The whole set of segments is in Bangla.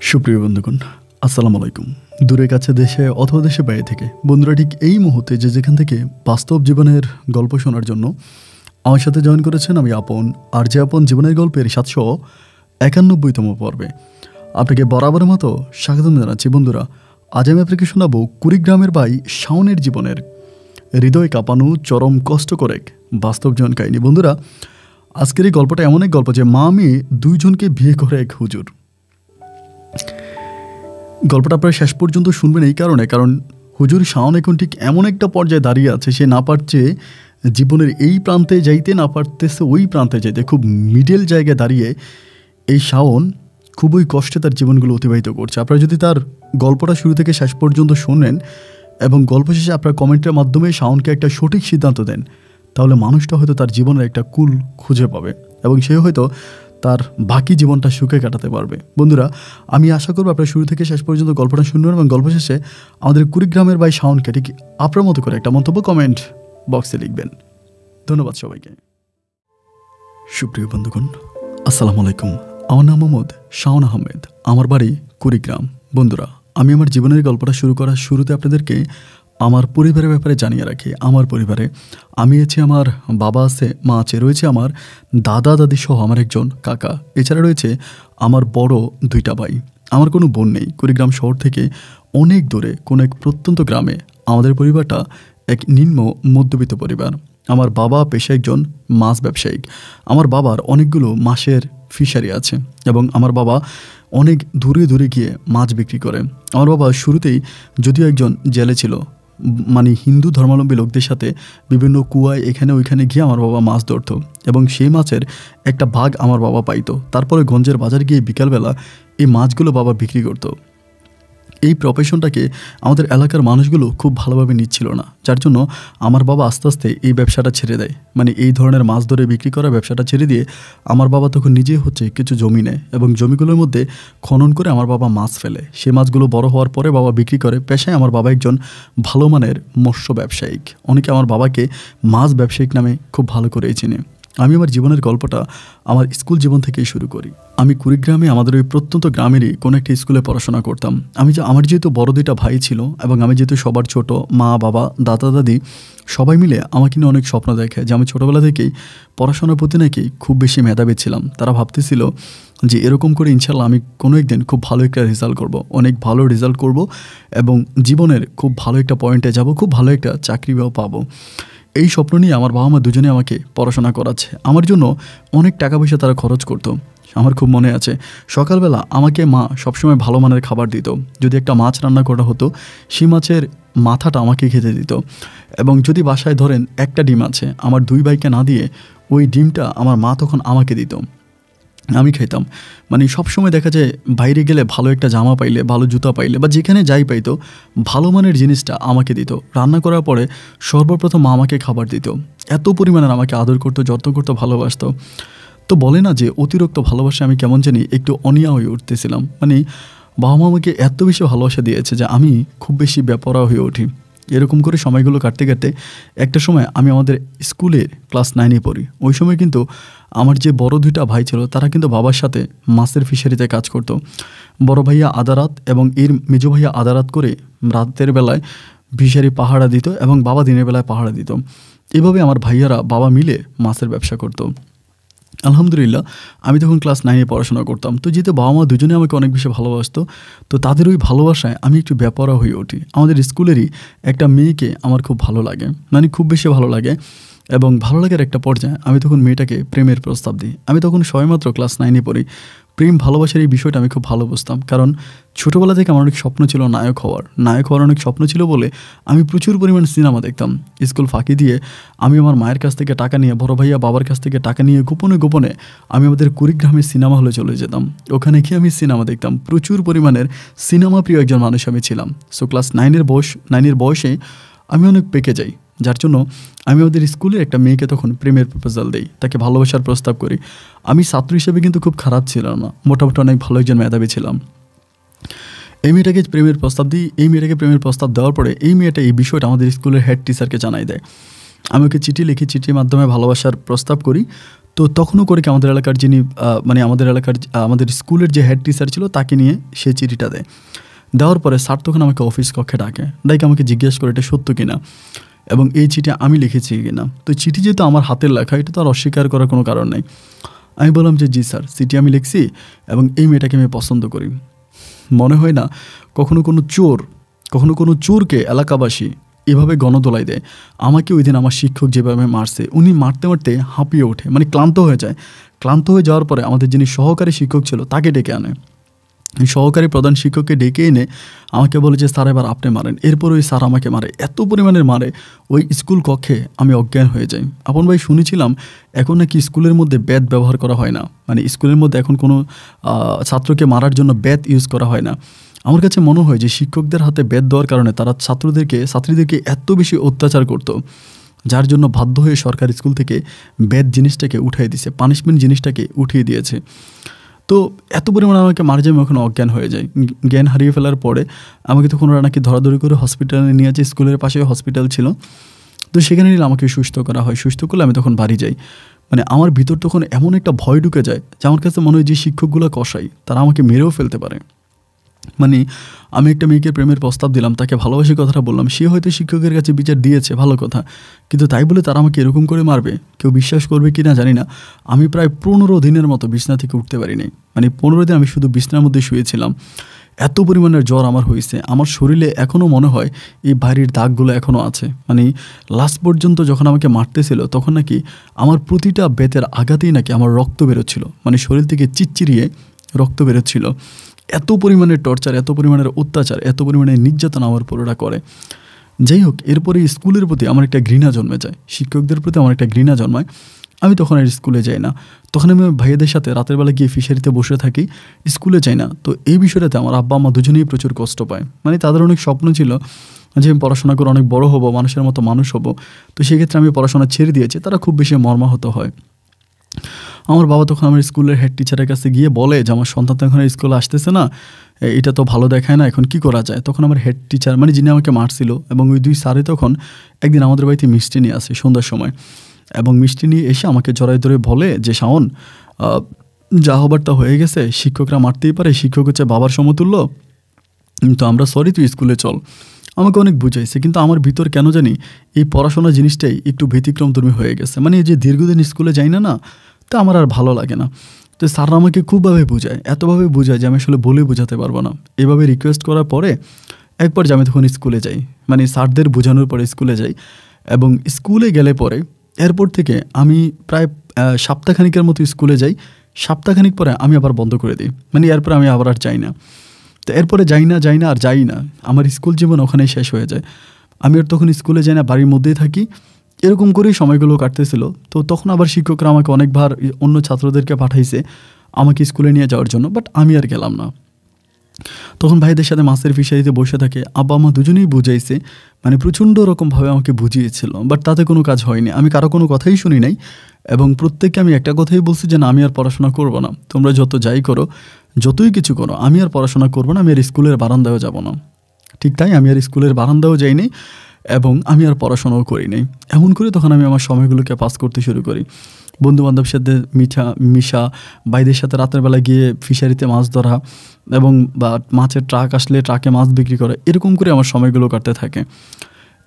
সুপ্রিয় বন্ধুগণ, আসসালামু আলাইকুম। দূরে কাছে দেশে অথবা দেশে বাইরে থেকে বন্ধুরা ঠিক এই মুহূর্তে যে যেখান থেকে বাস্তব জীবনের গল্প শোনার জন্য আমার সাথে জয়েন করেছেন, আমি আপন আর যে আপন জীবনের গল্পের 791তম পর্বে আপনাকে বরাবরের মতো স্বাগতম জানাচ্ছি। বন্ধুরা, আজ আমি আপনাকে শোনাবো কুড়িগ্রামের ভাই শাওনের জীবনের হৃদয় কাঁপানো চরম কষ্টকর এক বাস্তব জীবন কাহিনী। বন্ধুরা, আজকের এই গল্পটা এমন এক গল্প যে মা মেয়ে দুইজনকে বিয়ে করে এক হুজুর। গল্পটা আপনারা শেষ পর্যন্ত শুনবেন এই কারণ হুজুর শাওন এখন ঠিক এমন একটা পর্যায়ে দাঁড়িয়ে আছে, সে না পারছে জীবনের এই প্রান্তে যাইতে, না পারতেছে ওই প্রান্তে যাইতে। খুব মিডল জায়গায় দাঁড়িয়ে এই শাওন খুবই কষ্টে তার জীবনগুলো অতিবাহিত করছে। আপনারা যদি তার গল্পটা শুরু থেকে শেষ পর্যন্ত শোনেন এবং গল্প শেষে আপনার কমেন্টের মাধ্যমে শাওনকে একটা সঠিক সিদ্ধান্ত দেন, তাহলে মানুষটা হয়তো তার জীবনের একটা কুল খুঁজে পাবে এবং সে হয়তো তার বাকি জীবনটা সুখে কাটাতে পারবে। বন্ধুরা, আমি আশা করব আপনারা শুরু থেকে শেষ পর্যন্ত গল্পটা শুনবেন এবং গল্প শেষে আমাদের কুড়িগ্রামের ভাই শাওনকে ঠিক আপনার মতো করে একটা মন্তব্য কমেন্ট বক্সে লিখবেন। ধন্যবাদ সবাইকে। সুপ্রিয় বন্ধুগণ, আসসালামু আলাইকুম। আমার নাম মোহাম্মদ শাওন আহমেদ, আমার বাড়ি কুড়িগ্রাম। বন্ধুরা, আমি আমার জীবনের গল্পটা শুরু করার শুরুতে আপনাদেরকে আমার পরিবারের ব্যাপারে জানিয়ে রাখি। আমার পরিবারে আমি আছি, আমার বাবা আছে, মা আছে, রয়েছে আমার দাদা দাদি সহ আমার একজন কাকা, এছাড়া রয়েছে আমার বড় দুইটা ভাই। আমার কোনো বোন নেই। কুড়িগ্রাম শহর থেকে অনেক দূরে কোনো এক প্রত্যন্ত গ্রামে আমাদের পরিবারটা এক নিম্ন মধ্যবিত্ত পরিবার। আমার বাবা পেশায় একজন মাছ ব্যবসায়িক। আমার বাবার অনেকগুলো মাছের ফিশারি আছে এবং আমার বাবা অনেক দূরে দূরে গিয়ে মাছ বিক্রি করে। আমার বাবা শুরুতেই যদিও একজন জেলে ছিল, মানে হিন্দু ধর্মাবলম্বী লোকদের সাথে বিভিন্ন কুয়ায় এখানে ওইখানে গিয়ে আমার বাবা মাছ ধরত এবং সেই মাছের একটা ভাগ আমার বাবা পাইতো। তারপরে গঞ্জের বাজার গিয়ে বিকালবেলা এই মাছগুলো বাবা বিক্রি করতো। এই প্রফেশনটাকে আমাদের এলাকার মানুষগুলো খুব ভালোভাবে নিচ্ছিল না, যার জন্য আমার বাবা আস্তে আস্তে এই ব্যবসাটা ছেড়ে দেয়। মানে এই ধরনের মাছ ধরে বিক্রি করা ব্যবসাটা ছেড়ে দিয়ে আমার বাবা তখন নিজেই কিছু জমি নেয় এবং জমিগুলোর মধ্যে খনন করে আমার বাবা মাছ ফেলে। সেই মাছগুলো বড় হওয়ার পরে বাবা বিক্রি করে। পেশায় আমার বাবা একজন ভালো মানের মৎস্য ব্যবসায়িক। অনেকে আমার বাবাকে মাছ ব্যবসায়িক নামে খুব ভালো করেই চিনে। আমি আমার জীবনের গল্পটা আমার স্কুল জীবন থেকেই শুরু করি। আমি কুড়িগ্রামে আমাদের ওই প্রত্যন্ত গ্রামেরই কোনো একটা স্কুলে পড়াশোনা করতাম। আমার যেহেতু বড় দুইটা ভাই ছিল এবং আমি যেহেতু সবার ছোট, মা বাবা দাদা দাদি সবাই মিলে আমাকে নিয়ে অনেক স্বপ্ন দেখে যে আমি ছোটোবেলা থেকেই পড়াশোনার প্রতি নাকি খুব বেশি মেধাবী ছিলাম। তারা ভাবতেছিল যে এরকম করে ইনশাল্লাহ আমি কোনো একদিন খুব ভালো একটা রেজাল্ট করব, অনেক ভালো রেজাল্ট করব এবং জীবনের খুব ভালো একটা পয়েন্টে যাব, খুব ভালো একটা চাকরিও পাবো। এই স্বপ্ন নিয়ে আমার বাবা মা দুজনে আমাকে পড়াশোনা করাচ্ছে। আমার জন্য অনেক টাকা পয়সা তারা খরচ করতো। আমার খুব মনে আছে, সকালবেলা আমাকে মা সবসময় ভালো মানের খাবার দিত। যদি একটা মাছ রান্না করা হতো, সেই মাছের মাথাটা আমাকে খেতে দিত এবং যদি বাসায় ধরেন একটা ডিম আছে, আমার দুই ভাইকে না দিয়ে ওই ডিমটা আমার মা তখন আমাকে দিত, আমি খাইতাম। মানে সবসময় দেখা যায় বাইরে গেলে ভালো একটা জামা পাইলে, ভালো জুতা পাইলে বা যেখানে যাই পাইতো, ভালো মানের জিনিসটা আমাকে দিত। রান্না করার পরে সর্বপ্রথম মা আমাকে খাবার দিত। এত পরিমাণে আমাকে আদর করতো, যত্ন করতো, ভালোবাসতো। তো বলে না যে অতিরিক্ত ভালোবাসা আমি কেমন জানি একটু অনীহা হয়ে উঠতেছিলাম। মানে বাবা মা আমাকে এত বেশি ভালোবাসা দিয়েছে যে আমি খুব বেশি বেপরোয়া হয়ে উঠি। এরকম করে সময়গুলো কাটতে কাটতে একটা সময় আমি আমাদের স্কুলের ক্লাস 9-এ পড়ি। ওই সময় কিন্তু আমার যে বড় দুইটা ভাই ছিল তারা কিন্তু বাবার সাথে মাছের ফিশারিতে কাজ করতো। বড় ভাইয়া আদারাত এবং এর মেজো ভাইয়া আদারাত করে রাতের বেলায় ফিশারি পাহারা দিত এবং বাবা দিনের বেলায় পাহারা দিত। এভাবে আমার ভাইয়ারা বাবা মিলে মাছের ব্যবসা করতো। আলহামদুলিল্লাহ, আমি তখন ক্লাস 9-এ পড়াশোনা করতাম। তো যেহেতু বাবা মা দুজনে আমাকে অনেক বেশি ভালোবাসতো, তো তাদের ওই ভালোবাসায় আমি একটু বেপরোয়া হয়ে উঠি। আমাদের স্কুলেরই একটা মেয়েকে আমার খুব ভালো লাগে, মানে খুব বেশি ভালো লাগে এবং ভালো লাগার একটা পর্যায়ে আমি তখন মেয়েটাকে প্রেমের প্রস্তাব দিই। আমি তখন সবেমাত্র ক্লাস 9-এ পড়ি। প্রেম ভালোবাসার এই বিষয়টা আমি খুব ভালো বুঝতাম, কারণ ছোটোবেলা থেকে আমার অনেক স্বপ্ন ছিল নায়ক হওয়ার অনেক স্বপ্ন ছিল বলে আমি প্রচুর পরিমাণ সিনেমা দেখতাম। স্কুল ফাঁকি দিয়ে আমি আমার মায়ের কাছ থেকে টাকা নিয়ে, বড় ভাইয়া বাবার কাছ থেকে টাকা নিয়ে গোপনে গোপনে আমি আমাদের কুড়িগ্রামের সিনেমা হলে চলে যেতাম। ওখানে গিয়ে আমি সিনেমা দেখতাম। প্রচুর পরিমাণের সিনেমা প্রিয় একজন মানুষ আমি ছিলাম। সো ক্লাস 9-এর বয়সে আমি অনেক পেকে যাই, যার জন্য আমি আমাদের স্কুলের একটা মেয়েকে তখন প্রেমের প্রপোজাল দিই, তাকে ভালোবাসার প্রস্তাব করি। আমি ছাত্র হিসেবে কিন্তু খুব খারাপ ছিলাম না, মোটামুটি অনেক ভালো একজন মেধাবী ছিলাম। এই মেয়েটাকে প্রেমের প্রস্তাব দিই। এই মেয়েটাকে প্রেমের প্রস্তাব দেওয়ার পরে এই মেয়েটা এই বিষয়টা আমাদের স্কুলের হেড টিচারকে জানাই দেয়। আমি ওকে চিঠি লিখি, চিঠির মাধ্যমে ভালোবাসার প্রস্তাব করি। তো তখনও করে কি আমাদের এলাকার যিনি মানে আমাদের স্কুলের যে হেড টিচার ছিল তাকে নিয়ে সে চিঠিটা দেয়। দেওয়ার পরে স্যার তখন আমাকে অফিস কক্ষে ডাকে আমাকে জিজ্ঞেস করে এটা সত্য কিনা এবং এই চিঠি আমি লিখেছি কিনা। তো চিঠি যেহেতু আমার হাতের লেখা, এটা তো আর অস্বীকার করার কোনো কারণ নেই। আমি বললাম যে জি স্যার, চিঠি আমি লিখছি এবং এই মেয়েটাকে আমি পছন্দ করি। মনে হয় না কখনো কোনো চোরকে এলাকাবাসী এভাবে গণদোলাই দেয়। আমাকে ওই দিন আমার শিক্ষক যেভাবে মারছে, উনি মারতে মারতে হাঁপিয়ে ওঠে, মানে ক্লান্ত হয়ে যায়। ক্লান্ত হয়ে যাওয়ার পরে আমাদের যিনি সহকারী শিক্ষক ছিল তাকে ডেকে আনে। সহকারী প্রধান শিক্ষককে ডেকে এনে আমাকে বলে যে স্যার এবার আপনি মারেন। এরপর ওই স্যার আমাকে মারে, এত পরিমাণের মারে ওই স্কুল কক্ষে আমি অজ্ঞান হয়ে যাই। আপন ভাই শুনেছিলাম এখন নাকি স্কুলের মধ্যে ব্যাট ব্যবহার করা হয় না, মানে স্কুলের মধ্যে এখন কোনো ছাত্রকে মারার জন্য ব্যাট ইউজ করা হয় না। আমার কাছে মনে হয় যে শিক্ষকদের হাতে ব্যাট দেওয়ার কারণে তারা ছাত্রীদেরকে এত বেশি অত্যাচার করতো, যার জন্য বাধ্য হয়ে সরকারি স্কুল থেকে ব্যাট জিনিসটাকে উঠিয়ে দিয়েছে, পানিশমেন্ট জিনিসটাকে উঠিয়ে দিয়েছে। তো এত পরিমাণে আমাকে মারা যায়, আমি ওখানে অজ্ঞান হয়ে যাই। জ্ঞান হারিয়ে ফেলার পরে আমাকে তখন ওরা নাকি ধরাধরি করে হসপিটালে নিয়ে যায়। স্কুলের পাশে হসপিটাল ছিল, তো সেখানে নিলে আমাকে সুস্থ করা হয়। সুস্থ করলে আমি তখন বাড়ি যাই। মানে আমার ভিতর তখন এমন একটা ভয় ঢুকে যায় যে আমার কাছে মনে হয় যে শিক্ষকগুলো কসাই, তারা আমাকে মেরেও ফেলতে পারে। মানে আমি একটা মেয়েকে প্রেমের প্রস্তাব দিলাম, তাকে ভালোবাসি কথাটা বললাম, সে হয়তো শিক্ষকের কাছে বিচার দিয়েছে, ভালো কথা, কিন্তু তাই বলে তারা আমাকে এরকম করে মারবে? কেউ বিশ্বাস করবে কি না জানি না, আমি প্রায় 15 দিনের মতো বিছনা থেকে উঠতে পারি নাই। মানে 15 দিন আমি শুধু বিছনার মধ্যে শুয়েছিলাম। এত পরিমাণের জ্বর আমার হয়েছে, আমার শরীরে এখনও মনে হয় এই ভারীর দাগগুলো এখনও আছে। মানে লাস্ট পর্যন্ত যখন আমাকে মারতেছিল তখন নাকি আমার প্রতিটা বেতের আঘাতেই নাকি আমার রক্ত বেরোচ্ছিল, মানে শরীর থেকে চিরচিরিয়ে রক্ত বেরোচ্ছিল। এত পরিমাণের টর্চার, এত পরিমাণের অত্যাচার, এত পরিমাণের নির্যাতন আমার উপর ওরা করে। যাই হোক, এরপরে স্কুলের প্রতি আমার একটা ঘৃণা জন্মে যায়, শিক্ষকদের প্রতি আমার একটা ঘৃণা জন্মায়। আমি তখন আর স্কুলে যাই না। তখন আমি ভাইয়াদের সাথে রাতের বেলা গিয়ে ফিশারিতে বসে থাকি, স্কুলে যাই না। তো এই বিষয়টাতে আমার আব্বা আম্মা দুজনেই প্রচুর কষ্ট পায়। মানে তাদের অনেক স্বপ্ন ছিল যে আমি পড়াশোনা করে অনেক বড় হব, মানুষের মতো মানুষ হব। তো সেক্ষেত্রে আমি পড়াশোনা ছেড়ে দিয়েছি, তারা খুব বেশি মর্মাহত হয়। আমার বাবা তখন আমার স্কুলের হেড টিচারের কাছে গিয়ে বলে যে আমার সন্তান তো এখন স্কুলে আসতেছে না, এটা তো ভালো দেখায় না, এখন কি করা যায়? তখন আমার হেড টিচার, মানে যিনি আমাকে মারছিল, এবং ওই 2 স্যারে তখন একদিন আমাদের বাড়িতে মিষ্টি নিয়ে আসে সন্ধ্যার সময়, এবং মিষ্টি নিয়ে এসে আমাকে জড়াই ধরে বলে যে শাওন, যা হবার তা হয়ে গেছে, শিক্ষকরা মারতেই পারে, শিক্ষক হচ্ছে বাবার সমতুল্য, তো আমরা সরি, তুই স্কুলে চল। আমাকে অনেক বুঝাইছে, কিন্তু আমার ভিতর কেন জানি এই পড়াশোনা জিনিসটাই একটু ব্যতিক্রমধর্মী হয়ে গেছে। মানে এই যে দীর্ঘদিন স্কুলে যাই না, তা আমার আর ভালো লাগে না। তো স্যাররা আমাকে খুবভাবে বোঝায়, এতভাবে বোঝায় যে আমি আসলে বলে বোঝাতে পারবো না। এভাবে রিকোয়েস্ট করার পরে একবার যে আমি তখন স্কুলে যাই, মানে স্যারদের বোঝানোর পরে স্কুলে যাই, এবং স্কুলে গেলে পরে এরপর থেকে আমি প্রায় সপ্তাহখানিকের মতো স্কুলে যাই। সপ্তাহখানিক পরে আমি আবার বন্ধ করে দিই, মানে এরপরে আমি আবার আর যাই না। তো এরপরে যাই না, আমার স্কুল জীবন ওখানেই শেষ হয়ে যায়। আমি আর তখন স্কুলে যাই না, বাড়ির মধ্যেই থাকি। এরকম করেই সময়গুলো কাটতেছিল। তো তখন আবার শিক্ষকরা আমাকে অনেকবার অন্য ছাত্রদেরকে পাঠাইছে আমাকে স্কুলে নিয়ে যাওয়ার জন্য, বাট আমি আর গেলাম না। তখন ভাইদের সাথে মাছের ফিশারিতে বসে থাকে, আব্বা আম্মা দুজনেই বুঝাইছে, মানে প্রচণ্ড রকমভাবে আমাকে বুঝিয়েছিল, বাট তাতে কোনো কাজ হয়নি। আমি কারো কোনো কথাই শুনি নাই, এবং প্রত্যেককে আমি একটা কথাই বলছি যে না, আমি আর পড়াশোনা করবো না, তোমরা যাই করো, যতই কিছু করো, আমি আর পড়াশোনা করবো না, আমি আর স্কুলের বারান্দায়ও যাব না। ঠিক তাই, আমি আর স্কুলের বারান্দাও যাইনি, এবং আমি আর পড়াশোনাও করি নাই। এমন করে তখন আমি আমার সময়গুলোকে পাস করতে শুরু করি, বন্ধুবান্ধবের সাথে মিশা, ভাইদের সাথে রাতের বেলা গিয়ে ফিশারিতে মাছ ধরা, এবং বা মাছের ট্রাক আসলে ট্রাকে মাছ বিক্রি করা, এরকম করে আমার সময়গুলো কাটতে থাকে।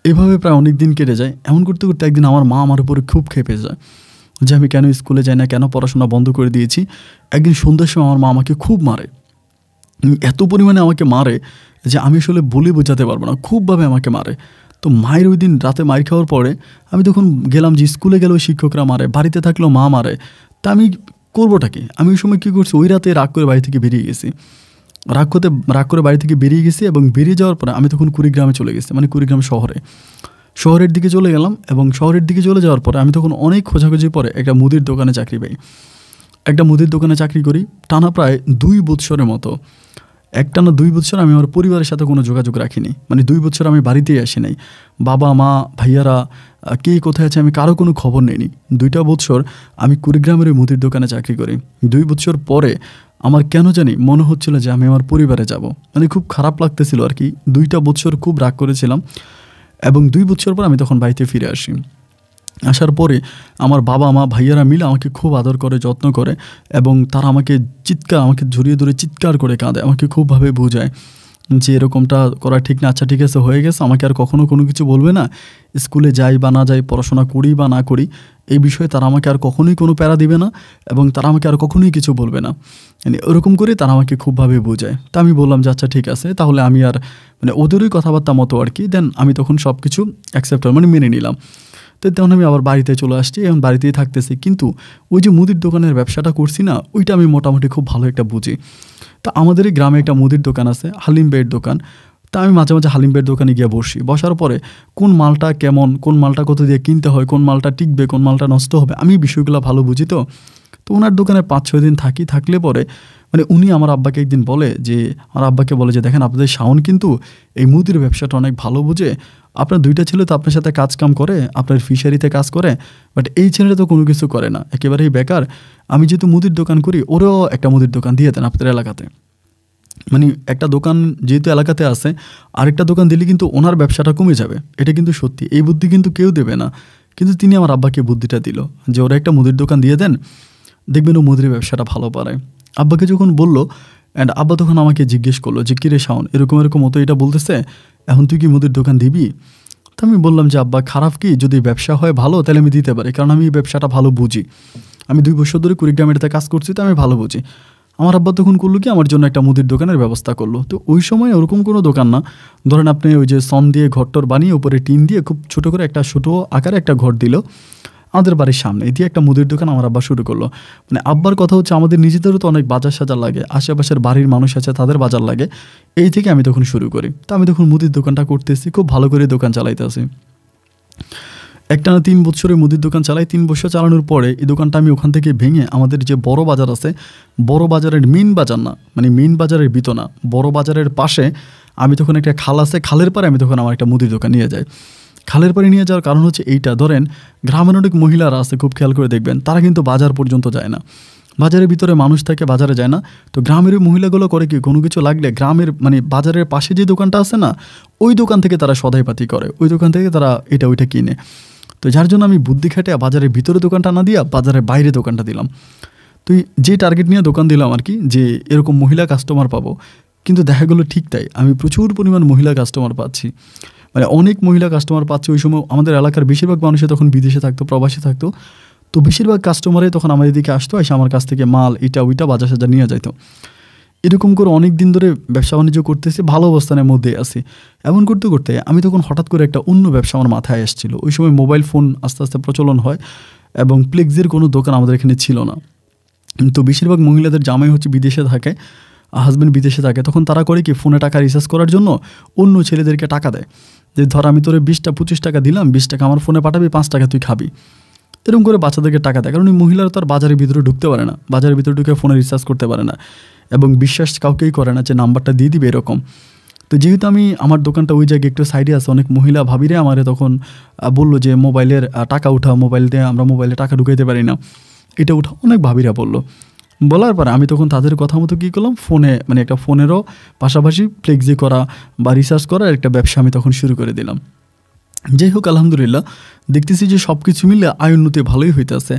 এভাবে প্রায় অনেক দিন কেটে যায়। এমন করতে করতে একদিন আমার মা আমার উপরে খুব খেপে যায় যে আমি কেন স্কুলে যাই না, কেন পড়াশোনা বন্ধ করে দিয়েছি। একদিন সন্ধ্যার সময় আমার মা আমাকে খুব মারে, এত পরিমাণে আমাকে মারে যে আমি আসলে বলে বোঝাতে পারবো না, খুবভাবে আমাকে মারে। তো মায়ের ওই দিন রাতে মার খাওয়ার পরে আমি তখন গেলাম যে স্কুলে গেলেও শিক্ষকরা মারে, বাড়িতে থাকলেও মা মারে, তা আমি করবোটা কি? আমি ওই সময় কী করছি, ওই রাতে রাগ করে বাড়ি থেকে বেরিয়ে গেছি। রাগ করে বাড়ি থেকে বেরিয়ে গেছি, এবং বেরিয়ে যাওয়ার পরে আমি তখন কুড়িগ্রামে চলে গেছি, মানে কুড়িগ্রাম শহরের দিকে চলে গেলাম। এবং শহরের দিকে চলে যাওয়ার পরে আমি তখন অনেক খোঁজাখুঁজি পরে একটা মুদির দোকানে চাকরি পাই। একটা মুদির দোকানে চাকরি করি টানা প্রায় 2 বছরের মতো। একটানা 2 বছর আমি আমার পরিবারের সাথে কোনো যোগাযোগ রাখিনি, মানে 2 বছর আমি বাড়িতেই আসি নাই। বাবা মা ভাইয়ারা কে কোথায় আছে আমি কারো কোনো খবর নেইনি। 2টা বছর আমি কুড়িগ্রামের ওই মুদির দোকানে চাকরি করি। 2 বছর পরে আমার কেন জানি মনে হচ্ছিল যে আমি আমার পরিবারে যাব, মানে খুব খারাপ লাগতেছিল আর কি। 2টা বছর খুব রাগ করেছিলাম, এবং 2 বছর পর আমি তখন বাড়িতে ফিরে আসি। আসার পরে আমার বাবা মা ভাইয়ারা মিলে আমাকে খুব আদর করে, যত্ন করে এবং তারা আমাকে জড়িয়ে ধরে চিৎকার করে কাঁদে, আমাকে খুবভাবে বোঝায় যে এরকমটা করা ঠিক না, আচ্ছা ঠিক আছে হয়ে গেছে, আমাকে আর কখনো কোনো কিছু বলবে না, স্কুলে যাই বা না যাই, পড়াশোনা করি বা না করি, এই বিষয়ে তারা আমাকে আর কখনোই কোনো প্যারা দিবে না এবং তারা আমাকে আর কখনোই কিছু বলবে না। মানে ওরকম করে তারা আমাকে খুবভাবে বোঝায়। তা আমি বললাম যে আচ্ছা ঠিক আছে, তাহলে আমি আর মানে ওদেরই কথাবার্তা মতো আর কি, দেন আমি তখন সব কিছু অ্যাকসেপ্ট মানে মেনে নিলাম। তো তখন আমি আবার বাড়িতে চলে আসছি, এখন বাড়িতেই থাকতেছি। কিন্তু ওই যে মুদির দোকানের ব্যবসাটা করছি না, ওইটা আমি মোটামুটি খুব ভালো একটা বুঝি। তা আমাদের এই গ্রামে একটা মুদির দোকান আছে, হালিম ভাইয়ের দোকান। তা আমি মাঝে মাঝে হালিম ভাইয়ের দোকানে গিয়ে বসি। বসার পরে কোন মালটা কেমন, কোন মালটা কত দিয়ে কিনতে হয়, কোন মালটা টিকবে, কোন মালটা নষ্ট হবে, আমি বিষয়গুলো ভালো বুঝি। তো ওনার দোকানে 5-6 দিন থাকলে পরে মানে উনি আমার আব্বাকে একদিন বলে যে, আমার আব্বাকে বলে যে দেখেন আপনাদের শাওন কিন্তু এই মুদির ব্যবসাটা অনেক ভালো বুঝে, আপনার 2টা ছেলে তো আপনার সাথে কাম করে, আপনার ফিশারিতে কাজ করে, বাট এই ছেলেটা তো কোনো কিছু করে না, একেবারেই বেকার। আমি যেহেতু মুদির দোকান করি, ওরাও একটা মুদির দোকান দিয়ে দেন আপনাদের এলাকাতে। মানে একটা দোকান যেহেতু এলাকাতে আছে, আরেকটা দোকান দিলে কিন্তু ওনার ব্যবসাটা কমে যাবে, এটা কিন্তু সত্যি। এই বুদ্ধি কিন্তু কেউ দেবে না, কিন্তু তিনি আমার আব্বাকে বুদ্ধিটা দিল যে ওরা একটা মুদির দোকান দিয়ে দেন, দেখবেন ও মুদির ব্যবসাটা ভালো পারে। আব্বাকে যখন বললো, অ্যান্ড আব্বা তখন আমাকে জিজ্ঞেস করলো যে কিরে শাওন, এরকম মতো এটা বলতেছে, এখন তুই কি মুদির দোকান দিবি? তো আমি বললাম যে আব্বা খারাপ কি, যদি ব্যবসা হয় ভালো তাহলে আমি দিতে পারি, কারণ আমি এই ব্যবসাটা ভালো বুঝি, আমি 2 বছর ধরে কুড়িগ্রাম এটাতে কাজ করছি, তো আমি ভালো বুঝি। আমার আব্বা তখন করলো কি, আমার জন্য একটা মুদির দোকানের ব্যবস্থা করলো। তো ওই সময় ওরকম কোনো দোকান না, ধরেন আপনি ওই যে সন দিয়ে ঘরটর বানিয়ে উপরে টিন দিয়ে খুব ছোট করে একটা ছোটো আকারে একটা ঘর দিল আমাদের বাড়ির সামনে, দিয়ে একটা মুদির দোকান আমার আব্বা শুরু করলো। মানে আব্বার কথা হচ্ছে আমাদের নিজেদেরও তো অনেক বাজার সাজার লাগে, আশেপাশের বাড়ির মানুষ আছে তাদের বাজার লাগে, এই থেকে আমি তখন শুরু করি। তো আমি তখন মুদির দোকানটা করতেছি, খুব ভালো করে দোকান চালাইতেছি। একটানা 3 বছরে মুদির দোকান চালাই। 3 বছর চালানোর পরে এই দোকানটা আমি ওখান থেকে ভেঙে আমাদের যে বড় বাজার আছে, বড় বাজারের মেইন বাজার না, মানে মেইন বাজারের ভিতর না, বড় বাজারের পাশে আমি তখন একটা খাল আছে, খালের পারে আমি তখন আমার একটা মুদির দোকান নিয়ে যাই। খালের পাড়ে নিয়ে যাওয়ার কারণ হচ্ছে এইটা, ধরেন গ্রামের অনেক মহিলারা আছে, খুব খেয়াল করে দেখবেন, তারা কিন্তু বাজার পর্যন্ত যায় না, বাজারের ভিতরে মানুষ থাকে, বাজারে যায় না। তো গ্রামের মহিলাগুলো করে কি, কোনো কিছু লাগলে গ্রামের মানে বাজারের পাশে যে দোকানটা আছে না, ওই দোকান থেকে তারা সদাইপাতি করে, ওই দোকান থেকে তারা এটা ওইটা কিনে। তো যার জন্য আমি বুদ্ধি খাটিয়ে বাজারের ভিতরে দোকানটা না দিয়া বাজারের বাইরে দোকানটা দিলাম। তো যে টার্গেট নিয়ে দোকান দিলাম আর কি, যে এরকম মহিলা কাস্টমার পাবো, কিন্তু দেখা গেলো ঠিক তাই, আমি প্রচুর পরিমাণ মহিলা কাস্টমার পাচ্ছি, মানে অনেক মহিলা কাস্টমার পাচ্ছি। ওই সময় আমাদের এলাকার বেশিরভাগ মানুষে তখন বিদেশে থাকতো, প্রবাসী থাকতো, তো বেশিরভাগ কাস্টমারে তখন আমাদের দিকে আসতো, এসে আমার কাছ থেকে মাল এটা ওইটা বাজার সাজার নিয়ে যাইতো। এরকম করে অনেক দিন ধরে ব্যবসা বাণিজ্য করতেছি, ভালো অবস্থানের মধ্যে আছি। এমন করতে করতে আমি তখন হঠাৎ করে একটা অন্য ব্যবসা আমার মাথায় আসছিল। ওই সময় মোবাইল ফোন আস্তে আস্তে প্রচলন হয় এবং ফ্লেক্সির কোনো দোকান আমাদের এখানে ছিল না। তো বেশিরভাগ মহিলাদের জামাই হচ্ছে বিদেশে থাকে, হাজব্যান্ড বিদেশে থাকে, তখন তারা করে কি, ফোনে টাকা রিচার্জ করার জন্য অন্য ছেলেদেরকে টাকা দেয়, যে ধর আমি তোরে 20-25 টাকা দিলাম, 20 টাকা আমার ফোনে পাঠাবি, 5 টাকা তুই খাবি, এরকম করে বাচ্চাদেরকে টাকা দেয়। কারণ ওই মহিলারা তো আর বাজারের ভিতরে ঢুকতে পারে না, বাজারের ভিতরে ঢুকে ফোনে রিচার্জ করতে পারে না এবং বিশ্বাস কাউকেই করে না যে নাম্বারটা দিয়ে দিবে এরকম। তো যেহেতু আমি আমার দোকানটা ওই জায়গায় একটু সাইডে আছে, অনেক মহিলা ভাবিরে আমারে তখন বললো যে মোবাইলের টাকা উঠাও, মোবাইল দিয়ে আমরা মোবাইলে টাকা ঢুকাইতে পারি না, এটা উঠাও, অনেক ভাবিরা বললো। বলার পরে আমি তখন তাদের কথা মতো কী করলাম, ফোনে মানে একটা ফোনেরও পাশাপাশি ফ্লেক্সি করা বা রিচার্জ করার একটা ব্যবসা আমি তখন শুরু করে দিলাম। যাই হোক আলহামদুলিল্লাহ, দেখতেছি যে সব কিছু মিলে আয় উন্নতি ভালোই হইতেছে।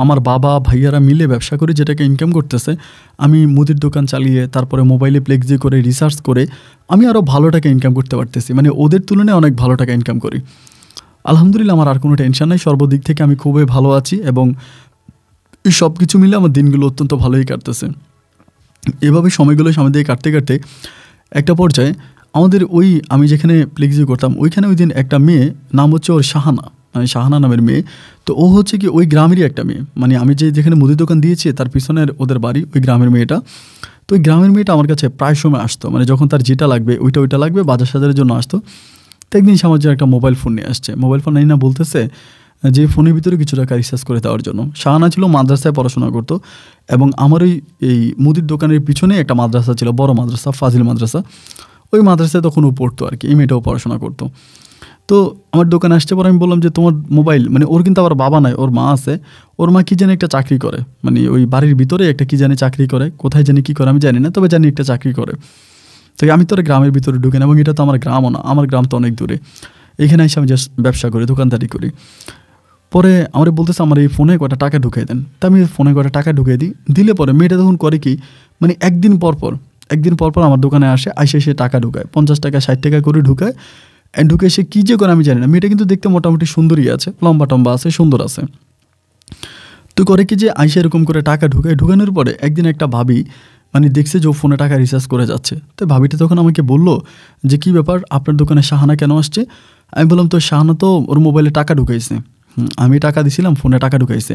আমার বাবা ভাইয়ারা মিলে ব্যবসা করে যেটাকে ইনকাম করতেছে, আমি মুদির দোকান চালিয়ে তারপরে মোবাইলে ফ্লেক্সি করে রিসার্চ করে আমি আরও ভালো টাকা ইনকাম করতে পারতেছি, মানে ওদের তুলনায় অনেক ভালো টাকা ইনকাম করি। আলহামদুলিল্লাহ, আমার আর কোনো টেনশন নাই, সর্বদিক থেকে আমি খুবই ভালো আছি এবং এই সব কিছু মিলে আমার দিনগুলো অত্যন্ত ভালোই কাটতেছে। এভাবে সময়গুলো সামনে দিয়ে কাটতে কাটতে একটা পর্যায়ে আমাদের ওই আমি যেখানে ফ্লেক্সি করতাম ওইখানে ওই দিন একটা মেয়ে, নাম হচ্ছে ওর শাহানা, মানে শাহানা নামের মেয়ে। তো ও হচ্ছে কি ওই গ্রামেরই একটা মেয়ে, মানে আমি যেখানে মুদির দোকান দিয়েছি তার পিছনের ওদের বাড়ি, ওই গ্রামের মেয়েটা। তো ওই গ্রামের মেয়েটা আমার কাছে প্রায় সময় আসতো, মানে যখন তার যেটা লাগবে ওইটা লাগবে বাজার সাজারের জন্য আসতো। তো একদিন সে আমার জন্য একটা মোবাইল ফোন নিয়ে আসছে, মোবাইল ফোন নেই না বলতেছে যে ফোনের ভিতরে কিছু টাকা রিচার্জ করে দেওয়ার জন্য। শাহানা ছিল মাদ্রাসায় পড়াশোনা করতো এবং আমার এই মুদির দোকানের পিছনে একটা মাদ্রাসা ছিল, বড় মাদ্রাসা, ফাজিল মাদ্রাসা, ওই মাদ্রাসায় তখন ও পড়তো আর কি, এই মেয়েটাও পড়াশোনা করতো। তো আমার দোকানে আসতে পরে আমি বললাম যে তোমার মোবাইল, মানে ওর কিন্তু আবার বাবা নাই, ওর মা আছে, ওর মা কী জানি একটা চাকরি করে, মানে ওই বাড়ির ভিতরে একটা কী জানি চাকরি করে, কোথায় জানি কী করে আমি জানি না, তবে জানি একটা চাকরি করে। তো আমি তো গ্রামের ভিতরে ঢুকেন এবং এটা তো আমার গ্রামও না, আমার গ্রাম তো অনেক দূরে, এখানে এসে আমি জাস্ট ব্যবসা করি, দোকানদারি করি। পরে আমার বলতেছে আমার এই ফোনে কয়টা টাকা ঢুকিয়ে দেন। তা আমি ফোনে কয়টা টাকা ঢুকিয়ে দিই, দিলে পরে মেয়েটা তখন করে কি, মানে একদিন পর পর আমার দোকানে আসে, সে টাকা ঢুকায়, 50 টাকা 60 টাকা করে ঢুকায়। ঢুকে সে কী যে করে আমি জানি না। মেয়েটা কিন্তু দেখতে মোটামুটি সুন্দরই আছে, লম্বা টম্বা আছে, সুন্দর আছে। তো করে কি যে আইসা এরকম করে টাকা ঢুকানোর পরে একদিন একটা ভাবি মানে দেখছে যে ও ফোনে টাকা রিচার্জ করে যাচ্ছে। তো ভাবিটা তখন আমাকে বলল যে কী ব্যাপার, আপনার দোকানে শাহানা কেন আসছে? আমি বললাম তো শাহানা তো ওর মোবাইলে টাকা ঢুকাইছে। আমি টাকা দিছিলাম, ফোনে টাকা ঢুকাইছে।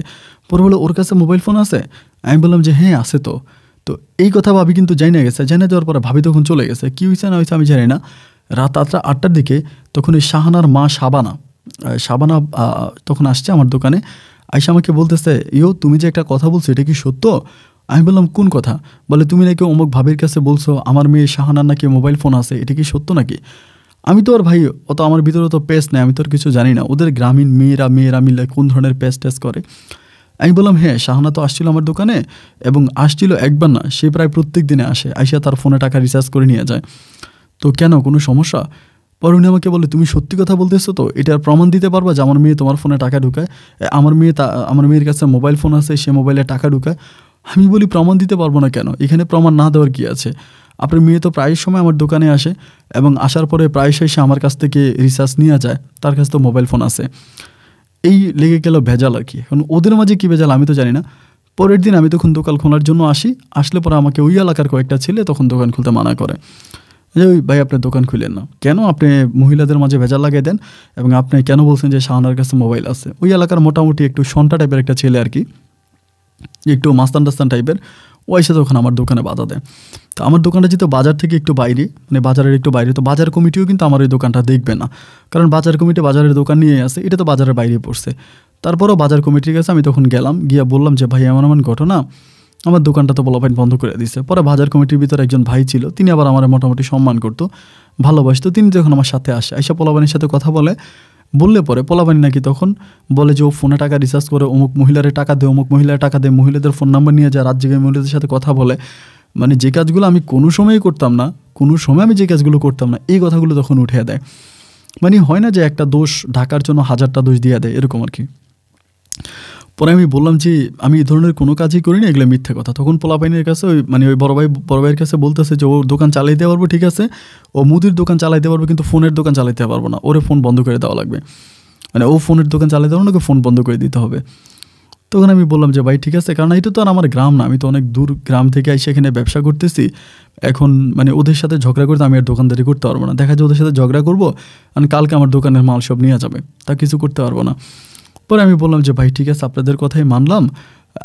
পরে বলে ওর কাছে মোবাইল ফোন আছে? আমি বললাম যে হ্যাঁ আছে। তো এই কথা ভাবি কিন্তু জানা গেছে। জানা যাওয়ার পরে ভাবি তখন চলে গেছে। কী হয়েছে না হয়েছে আমি জানি না। রাত 8টার দিকে তখন ওই শাহানার মা শাবানা তখন আসছে আমার দোকানে। আইসা আমাকে বলতেছে, তুমি যে একটা কথা বলছো এটা কি সত্য? আমি বললাম কোন কথা? বলে তুমি নাকি অমুক ভাবির কাছে বলছো আমার মেয়ে শাহানার নাকি মোবাইল ফোন আছে, এটা কি সত্য নাকি? আমি তো আর ভাই অত আমার ভিতরে তো পেস্ট নেই, আমি তো আর কিছু জানি না। ওদের গ্রামীণ মেয়েরা মিলে কোন ধরনের পেস্ট করে। আমি বললাম হ্যাঁ, শাহানা তো আসছিল আমার দোকানে, এবং আসছিল একবার না, সে প্রায় প্রত্যেক দিনে আসে, আইসা তার ফোনে টাকা রিচার্জ করে নিয়ে যায়। তো কেন, কোনো সমস্যা? পরে উনি আমাকে বলে তুমি সত্যি কথা বলতেছো তো? এটার প্রমাণ দিতে পারবা যে আমার মেয়ে তোমার ফোনে টাকা ঢুকায়? আমার মেয়ের কাছে মোবাইল ফোন আছে, সে মোবাইলে টাকা ঢুকায়। আমি বলি প্রমাণ দিতে পারবো না কেন, এখানে প্রমাণ না দেওয়ার কী আছে? আপনার মেয়ে তো প্রায় সময় আমার দোকানে আসে, এবং আসার পরে প্রায়শই সে আমার কাছ থেকে রিচার্জ নিয়ে যায়, তার কাছে তো মোবাইল ফোন আছে। এই লেগে গেল ভেজাল আর কি। এখন ওদের মাঝে কী ভেজাল আমি তো জানি না। পরের দিন আমি তখন দোকান খোলার জন্য আসলে পরে আমাকে ওই এলাকার কয়েকটা ছেলে তখন দোকান খুলতে মানা করে যে ওই ভাই আপনার দোকান খুলেন না কেন, আপনি মহিলাদের মাঝে ভেজাল লাগিয়ে দেন, এবং আপনি কেন বলছেন যে শাহানার কাছে মোবাইল আছে? ওই এলাকার মোটামুটি একটু সন্টা টাইপের একটা ছেলে আর কি, একটু মাস্তান টাস্তান টাইপের, ও এসে তখন আমার দোকানে বাধা দেয়। তো আমার দোকানটা যেহেতু বাজার থেকে একটু বাইরে, মানে বাজারের একটু বাইরে, তো বাজার কমিটিও কিন্তু আমার ওই দোকানটা দেখবে না, কারণ বাজার কমিটি বাজারের দোকান নিয়ে আসে, এটা তো বাজারের বাইরে পড়ছে। তারপরেও বাজার কমিটির কাছে আমি তখন গেলাম, গিয়া বললাম যে ভাই এমন ঘটনা, আমার দোকানটা তো পোলাপাইন বন্ধ করে দিছে। পরে বাজার কমিটির ভিতরে একজন ভাই ছিল, তিনি আবার আমার মোটামুটি সম্মান করতো, ভালোবাসতো। তিনি যখন আমার সাথে আসে, আইসা পোলাপাইনের সাথে কথা বললে পরে পোলাপাইন নাকি তখন বলে যে ও ফোনে টাকা রিচার্জ করে, অমুক মহিলারে টাকা দেয়, অমুক মহিলার টাকা দেয়, মহিলাদের ফোন নাম্বার নিয়ে যায়, রাত জেগে মহিলাদের সাথে কথা বলে। মানে যে কাজগুলো আমি কোনো সময়ই করতাম না, কোনো সময় আমি যে কাজগুলো করতাম না, এই কথাগুলো তখন উঠে দেয়। মানে হয় না যে একটা দোষ ঢাকার জন্য 1000টা দোষ দিয়ে দেয়, এরকম আর কি। পরে আমি বললাম যে আমি এই ধরনের কোনো কাজই করিনি, এগুলো মিথ্যে কথা। তখন পোলাপাইনের কাছে ওই বড় ভাইয়ের কাছে বলতেছে যে ও দোকান চালাইতে পারবো, ঠিক আছে, ও মুদির দোকান চালাইতে পারবো, কিন্তু ফোনের দোকান চালাইতে পারবো না, ওরে ফোন বন্ধ করে দেওয়া লাগবে। মানে ও ফোনের দোকান চালাইতে পারবো না, ওকে ফোন বন্ধ করে দিতে হবে। তখন আমি বললাম যে ভাই ঠিক আছে, কারণ এটা তো আর আমার গ্রাম না, আমি তো অনেক দূর গ্রাম থেকে এসে এখানে ব্যবসা করতেছি। এখন মানে ওদের সাথে ঝগড়া করতে আমি আর দোকানদারি করতে পারবো না। দেখা যায় ওদের সাথে ঝগড়া করবো, আর কালকে আমার দোকানের মাল সব নিয়ে যাবে, তা কিছু করতে পারবো না। পরে আমি বললাম যে ভাই ঠিক আছে, আপনাদের কথাই মানলাম,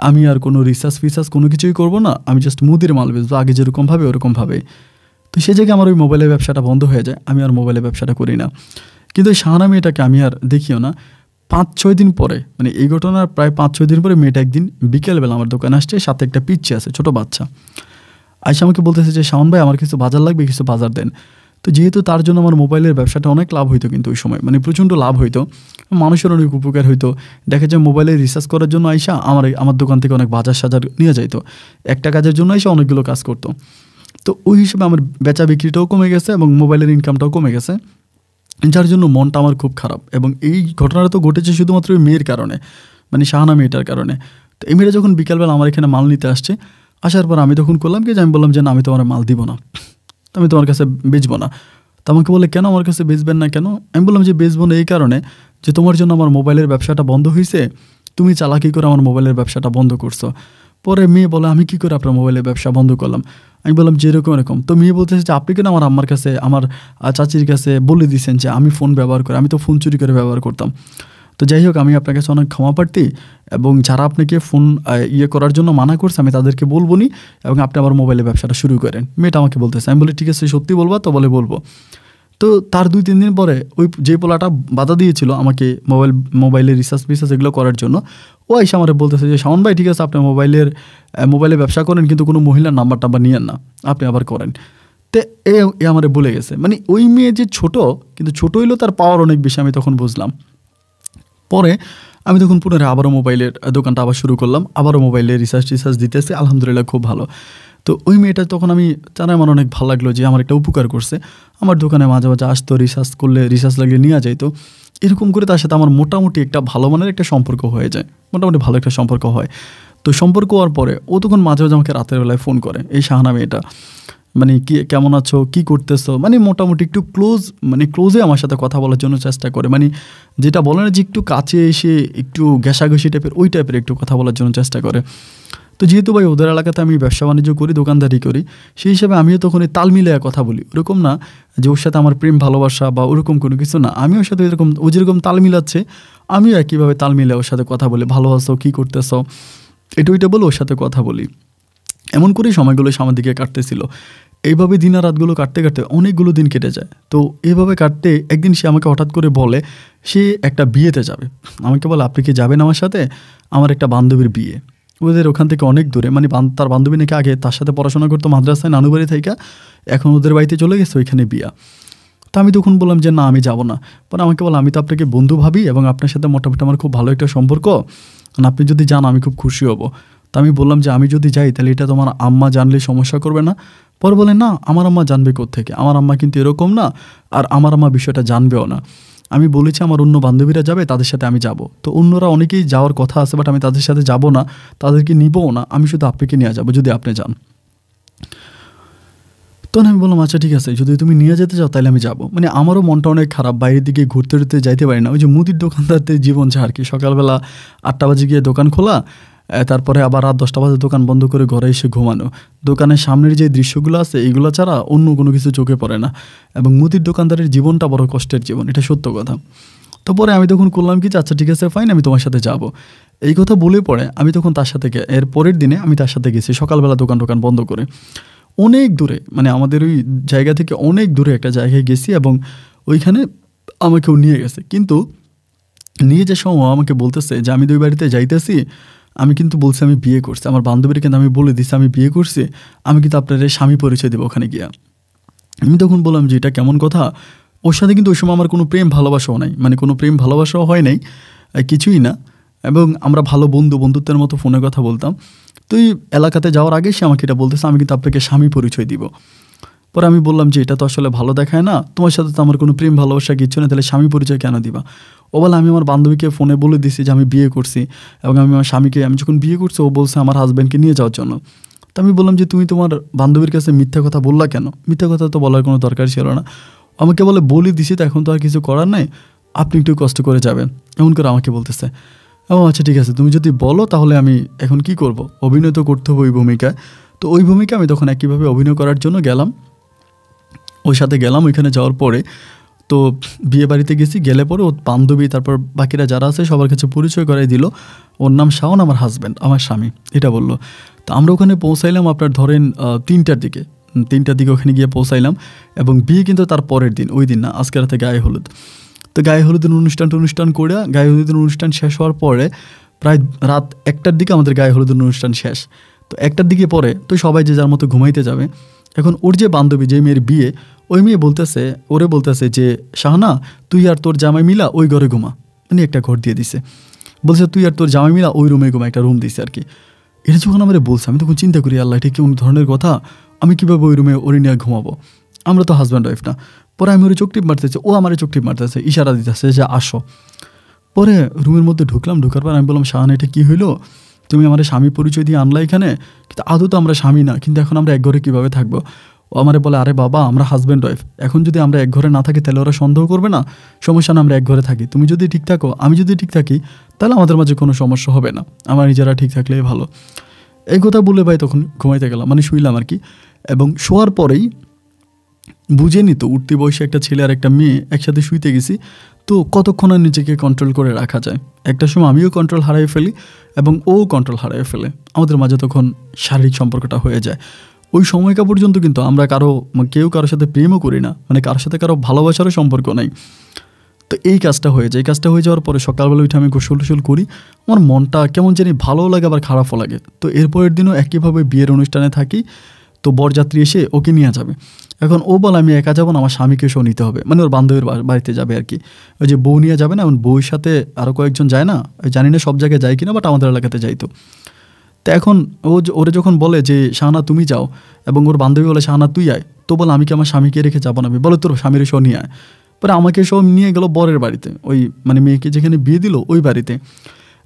আমি আর কোনো রিসার্চ কোনো কিছুই করবো না, আমি জাস্ট মুদির মাল বেচবো, আগে যেরকমভাবে ওরকমভাবে। তো সে জায়গায় আমার ওই মোবাইলের ব্যবসাটা বন্ধ হয়ে যায়, আমি আর মোবাইলের ব্যবসাটা করি না। কিন্তু ওই শাহানা মেয়েটাকে আমি আর দেখিও না। 5-6 দিন পরে, মানে এই ঘটনার প্রায় 5-6 দিন পরে মেয়েটা একদিন বিকেলবেলা আমার দোকানে আসছে, সাথে একটা পিচ্চি আছে, ছোটো বাচ্চা। আইসা আমাকে বলতেছে যে শাওন ভাই আমার কিছু বাজার লাগবে, কিছু বাজার দেন। তো যেহেতু তার জন্য আমার মোবাইলের ব্যবসাটা অনেক লাভ হইতো, কিন্তু ওই সময় মানে প্রচণ্ড লাভ হইতো, মানুষের অনেক উপকার হইতো। দেখা যায় মোবাইলে রিচার্জ করার জন্য আইসা আমার দোকান থেকে অনেক বাজার সাজার নিয়ে যাইতো, একটা কাজের জন্য আইসা অনেকগুলো কাজ করতো। তো ওই হিসেবে আমার বেচা বিক্রিটাও কমে গেছে এবং মোবাইলের ইনকামটাও কমে গেছে, যার জন্য মনটা আমার খুব খারাপ। এবং এই ঘটনাটা তো ঘটেছে শুধুমাত্র ওই মেয়ের কারণে, মানে শাহানা মেয়েটার কারণে। তো এই মেয়েটা যখন বিকালবেলা আমার এখানে মাল নিতে আসার পর আমি তখন করলাম কি যে আমি বললাম যে না, আমি তোমার মাল দিব না, আমি তোমার কাছে বেচবো না। তো আমাকে বলে কেন আমার কাছে বেচবেন না কেন? আমি বললাম যে বেচবো না এই কারণে যে তোমার জন্য আমার মোবাইলের ব্যবসাটা বন্ধ হয়েছে, তুমি চালাকি করে আমার মোবাইলের ব্যবসাটা বন্ধ করছো। পরে মেয়ে বলে আমি কী করে আপনার মোবাইলের ব্যবসা বন্ধ করলাম? আমি বললাম যে এরকম। তো মেয়ে বলতেছে যে আপনি কেন আমার আম্মার কাছে, আমার চাচির কাছে বলে দিয়েছেন যে আমি ফোন ব্যবহার করি, আমি তো ফোন চুরি করে ব্যবহার করতাম। তো যাই হোক, আমি আপনার কাছে অনেক ক্ষমা প্রার্থী, এবং যারা আপনাকে ফোন করার জন্য মানা করছে আমি তাদেরকে বলবো নি, এবং আপনি আবার মোবাইলের ব্যবসাটা শুরু করেন। মেয়েটা আমাকে বলতেছে, আমি বলি ঠিক আছে সত্যি বলবা তো? বলবো। তো তার 2-3 দিন পরে ওই যে পোলাটা বাধা দিয়েছিল আমাকে মোবাইলের রিসার্চ এগুলো করার জন্য, ও এসে আমার বলতেছে যে শাওন ভাই ঠিক আছে, আপনি মোবাইলে ব্যবসা করেন, কিন্তু কোনো মহিলার নাম্বার নিয়েন না, আপনি আবার করেন। তো এ আমারে বলে গেছে। মানে ওই মেয়ে যে ছোট, কিন্তু ছোট হইলেও তার পাওয়ার অনেক বেশি, আমি তখন বুঝলাম। পরে আমি তখন পুনরায় আবারও মোবাইলের দোকানটা আবার শুরু করলাম, আবারও মোবাইলে রিসার্চ দিতেছে, আলহামদুলিল্লাহ খুব ভালো। তো ওই মেয়েটা তখন আমি আমার অনেক ভালো লাগলো যে আমার একটা উপকার করছে। আমার দোকানে মাঝে মাঝে আসতো, রিসার্চ লাগলে নিয়ে যাইতো, এরকম করে তার সাথে আমার মোটামুটি একটা ভালো মানের একটা সম্পর্ক হয়ে যায়, মোটামুটি ভালো একটা সম্পর্ক হয়। তো সম্পর্ক হওয়ার পরে ও তখন মাঝে মাঝে আমাকে রাতের বেলায় ফোন করে, এই শাহানা মেয়েটা, মানে কি কেমন আছো, কি করতেছো, মানে মোটামুটি একটু ক্লোজে আমার সাথে কথা বলার জন্য চেষ্টা করে, মানে যেটা বলে না যে একটু কাছে এসে একটু ঘেঁষাঘেঁষি টাইপের, ওই টাইপের একটু কথা বলার জন্য চেষ্টা করে। তো যেহেতু ভাই ওদের এলাকাতে আমি ব্যবসা বাণিজ্য করি, দোকানদারি করি, সেই হিসাবে আমিও তখন এই তাল মিলিয়ে কথা বলি। ওরকম না যে ওর সাথে আমার প্রেম ভালোবাসা বা ওরকম কোনো কিছু না, আমি ওর সাথে এরকম, ও যেরকম তাল মিলাচ্ছে আমিও একইভাবে তাল মিলিয়ে ওর সাথে কথা বলি, ভালো আছো, কী করতেছো, এটা ওইটা বলে ওর সাথে কথা বলি। এমন করেই সময়গুলো সামনের দিকে কাটতেছিল। এইভাবে দিন আর রাতগুলো কাটতে কাটতে অনেকগুলো দিন কেটে যায়। তো এইভাবে কাটতে একদিন সে আমাকে হঠাৎ করে বলে সে একটা বিয়েতে যাবে। আমাকে বলে, আপনি কি যাবেন আমার সাথে? আমার একটা বান্ধবীর বিয়ে, ওদের ওখান থেকে অনেক দূরে, মানে তার বান্ধবী নাকি আগে তার সাথে পড়াশোনা করতো মাদ্রাসায় নানুবাড়ি থেকে, এখন ওদের বাড়িতে চলে গেছে, ওইখানে বিয়া। তো আমি তখন বললাম যে না, আমি যাব না। পরে আমাকে বলে, আমি তো আপনাকে বন্ধু ভাবি এবং আপনার সাথে মোটামুটি আমার খুব ভালো একটা সম্পর্ক, আপনি যদি যান আমি খুব খুশি হব। তো আমি বললাম যে আমি যদি যাই তাহলে এটা তোমার আম্মা জানলে সমস্যা করবে না? পরে বলে, না, আমার আম্মা জানবে কোত্থেকে, আমার আম্মা কিন্তু এরকম না, আর আমার আম্মা বিষয়টা জানবেও না। আমি বলেছি আমার অন্য বান্ধবীরা যাবে, তাদের সাথে আমি যাব। তো অন্যরা অনেকেই যাওয়ার কথা আছে, বাট আমি তাদের সাথে যাব না, তাদেরকে নিবও না, আমি শুধু আপনাকে নিয়ে যাবো যদি আপনি যান। তখন আমি বললাম, আচ্ছা ঠিক আছে, যদি তুমি নিয়ে যেতে চাও তাহলে আমি যাবো। মানে আমারও মনটা অনেক খারাপ, বাইরের দিকে ঘুরতে ঘুরতে যাইতে পারি না। ওই যে মুদির দোকানদারদের জীবন যা আর কি, সকালবেলা 8টা বাজে গিয়ে দোকান খোলা, তারপরে আবার রাত 10টা বাজে দোকান বন্ধ করে ঘরে এসে ঘুমানো। দোকানের সামনের যে দৃশ্যগুলো আছে এইগুলো ছাড়া অন্য কোনো কিছু চোখে পড়ে না। এবং মুদির দোকানদারের জীবনটা বড় কষ্টের জীবন, এটা সত্য কথা। তো পরে আমি তখন করলাম কি, আচ্ছা ঠিক আছে ফাইন, আমি তোমার সাথে যাব। এই কথা বলে পরে আমি তখন তার সাথে, এর পরের দিনে আমি তার সাথে গেছি সকালবেলা দোকান বন্ধ করে, অনেক দূরে, মানে আমাদের ওই জায়গা থেকে অনেক দূরে একটা জায়গায় গেছি এবং ওইখানে আমাকেও নিয়ে গেছে। কিন্তু নিয়ে যে সময় আমাকে বলতেছে যে আমি তো ওই বাড়িতে যাইতেছি, আমি কিন্তু বলছি আমি বিয়ে করছি, আমার বান্ধবীর কিন্তু আমি বলে দিচ্ছি আমি বিয়ে করছি, আমি কিন্তু আপনার স্বামী পরিচয় দেবো ওখানে গিয়া। আমি তখন বললাম যে এটা কেমন কথা, ওর সাথে কিন্তু ওই সময় আমার কোনো প্রেম ভালোবাসাও নাই, মানে কোনো প্রেম ভালোবাসাও হয় নাই, কিছুই না। এবং আমরা ভালো বন্ধুত্বের মতো ফোনে কথা বলতাম। তো এই এলাকাতে যাওয়ার আগে সে আমাকে এটা বলতেছে আমি কিন্তু আপনাকে স্বামী পরিচয় দিব। পরে আমি বললাম যে এটা তো আসলে ভালো দেখায় না, তোমার সাথে তো আমার কোনো প্রেম ভালোবাসা কিচ্ছু না, তাহলে স্বামী পরিচয় কেন দিবা? ও বলে, আমি আমার বান্ধবীকে ফোনে বলে দিছি যে আমি বিয়ে করছি এবং আমি আমার স্বামীকে, আমি যখন বিয়ে করছি ও বলছে আমার হাজব্যান্ডকে নিয়ে যাওয়ার জন্য। তো আমি বললাম যে তুমি তোমার বান্ধবীর কাছে মিথ্যা কথা বললা কেন? মিথ্যা কথা তো বলার কোনো দরকার ছিল না। আমাকে বলে, বলে দিছি তো এখন তো আর কিছু করার নাই, আপনি একটু কষ্ট করে যাবেন, এমন করে আমাকে বলতেছে। ও আচ্ছা ঠিক আছে, তুমি যদি বলো তাহলে আমি এখন কি করব, অভিনয় তো করতে হবে ওই ভূমিকায়। তো ওই ভূমিকা আমি তখন একইভাবে অভিনয় করার জন্য গেলাম, ওর সাথে গেলাম। ওইখানে যাওয়ার পরে তো বিয়ে বাড়িতে গেছি, গেলে পরে ওর বান্ধবী তারপর বাকিরা যারা আছে সবার কাছে পরিচয় করাই দিল, ওর নাম শাওন, আমার হাজব্যান্ড, আমার স্বামী, এটা বললো। তো আমরা ওখানে পৌঁছাইলাম আপনার ধরেন 3টার দিকে ওখানে গিয়ে পৌঁছাইলাম। এবং বিয়ে কিন্তু তার পরের দিন, ওই দিন না, আজকে রাতে গায়ে হলুদ। তো গায়ে হলুদের অনুষ্ঠান করে, গায়ে হলুদের অনুষ্ঠান শেষ হওয়ার পরে প্রায় রাত 1টার দিকে আমাদের গায়ে হলুদের অনুষ্ঠান শেষ। তো 1টার দিকে পরে তো সবাই যে যার মতো ঘুমাইতে যাবে। এখন ওর যে বান্ধবী, যে মেয়ের বিয়ে, ওই মেয়ে ওরে বলতেছে যে শাহানা তুই আর তোর জামাই মিলা ওই ঘরে ঘুমা, মানে একটা ঘর দিয়ে দিছে, বলছে তুই আর তোর জামাই মিলা ওই রুমে ঘুমা, একটা রুম দিছে আর কি। এটা যখন আমার বলছে আমি তখন চিন্তা করি, আল্লাহ এটা কোন ধরনের কথা, আমি কীভাবে ওই রুমে ওরে নিয়ে ঘুমাবো, আমরা তো হাজব্যান্ড ওয়াইফ না। পরে আমি ওরে চোখ টিপ মারতেছে, ও আমার চোখ টিপ মারতেছে, ইশারা দিতেছে যে আসো। পরে রুমের মধ্যে ঢোকার পর আমি বললাম, শাহানা এটা কী হইলো, তুমি আমার স্বামী পরিচয় দিয়ে আনলা এখানে, কিন্তু আদৌ তো আমরা স্বামী না, কিন্তু এখন আমরা এক ঘরে কীভাবে থাকবো? ও আমারে বলে, আরে বাবা আমরা হাজব্যান্ড ওয়াইফ, এখন যদি আমরা এক ঘরে না থাকি তাহলে ওরা সন্দেহ করবে না, সমস্যা না, আমরা এক ঘরে থাকি, তুমি যদি ঠিক থাকো আমি যদি ঠিক থাকি তাহলে আমাদের মাঝে কোনো সমস্যা হবে না, আমার নিজেরা ঠিক থাকলেই ভালো। এই কথা বলে ভাই তখন ঘুমাইতে গেলাম, মানে শুইলাম আর কি। এবং শোয়ার পরেই বুঝে নিত উঠতি বয়সে একটা ছেলে আর একটা মেয়ে একসাথে শুইতে গেছি, তো কতক্ষণ আর নিজেকে কন্ট্রোল করে রাখা যায়। একটা সময় আমিও কন্ট্রোল হারিয়ে ফেলি এবং ও কন্ট্রোল হারিয়ে ফেলে, আমাদের মাঝে তখন শারীরিক সম্পর্কটা হয়ে যায়। ওই সময়টা পর্যন্ত কিন্তু আমরা কেউ কারোর সাথে প্রেমও করি না, মানে কারোর সাথে কারো ভালোবাসারও সম্পর্ক নাই। তো এই কাজটা হয়ে যায়, এই কাজটা হয়ে যাওয়ার পরে সকালবেলা উঠে আমি গোসল করি, আমার মনটা কেমন জানি ভালোও লাগে আবার খারাপও লাগে। তো এরপরের দিনও একইভাবে বিয়ের অনুষ্ঠানে থাকি, তো বরযাত্রী এসে ওকে নিয়ে যাবে। এখন ও বলে আমি একা যাবো না, আমার স্বামীকে এসেও নিতে হবে, মানে ওর বান্ধবীর বাড়িতে যাবে আর কি। ওই যে বউ নিয়ে যাবে না, এমন বউয়ের সাথে আরও কয়েকজন যায় না, জানি না সব জায়গায় যায় কিনা, বাট আমাদের এলাকাতে যাইতো। তো এখন ওরে যখন বলে যে শাহানা তুমি যাও এবং ওর বান্ধবী বলে শাহানা তুই আয়, তো বলে আমি কি আমার স্বামীকে রেখে যাবো না? আমি বলে তোর স্বামীর এসেও নিয়ে আয়। পরে আমাকে সব নিয়ে গেল বরের বাড়িতে, ওই মানে মেয়েকে যেখানে বিয়ে দিল ওই বাড়িতে।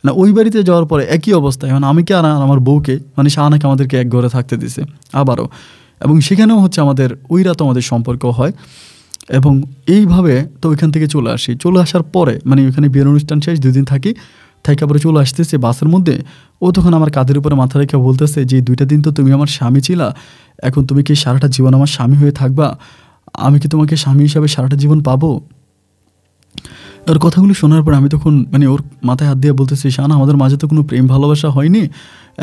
না ওই বাড়িতে যাওয়ার পরে একই অবস্থায় মানে আমি কি আর আমার বউকে মানে শাহানাকে আমাদেরকে এক ঘরে থাকতে দিছে আবারও, এবং সেখানেও হচ্ছে আমাদের ওই রাত আমাদের সম্পর্ক হয়। এবং এইভাবে তো ওইখান থেকে চলে আসি। চলে আসার পরে মানে ওইখানে বিয়ের অনুষ্ঠান শেষ, 2 দিন থাকি, থাকা পরে চলে আসতেছে বাসের মধ্যে। ও তখন আমার কাঁধের উপরে মাথা রেখে বলতেছে যে 2টা দিন তো তুমি আমার স্বামী ছিলা, এখন তুমি কি সারাটা জীবন আমার স্বামী হয়ে থাকবা? আমি কি তোমাকে স্বামী হিসাবে সারাটা জীবন পাবো? ওর কথাগুলো শোনার পর আমি তখন মানে ওর মাথায় হাত দিয়ে বলতেছি, শাহানা আমাদের মাঝে তো কোনো প্রেম ভালোবাসা হয়নি,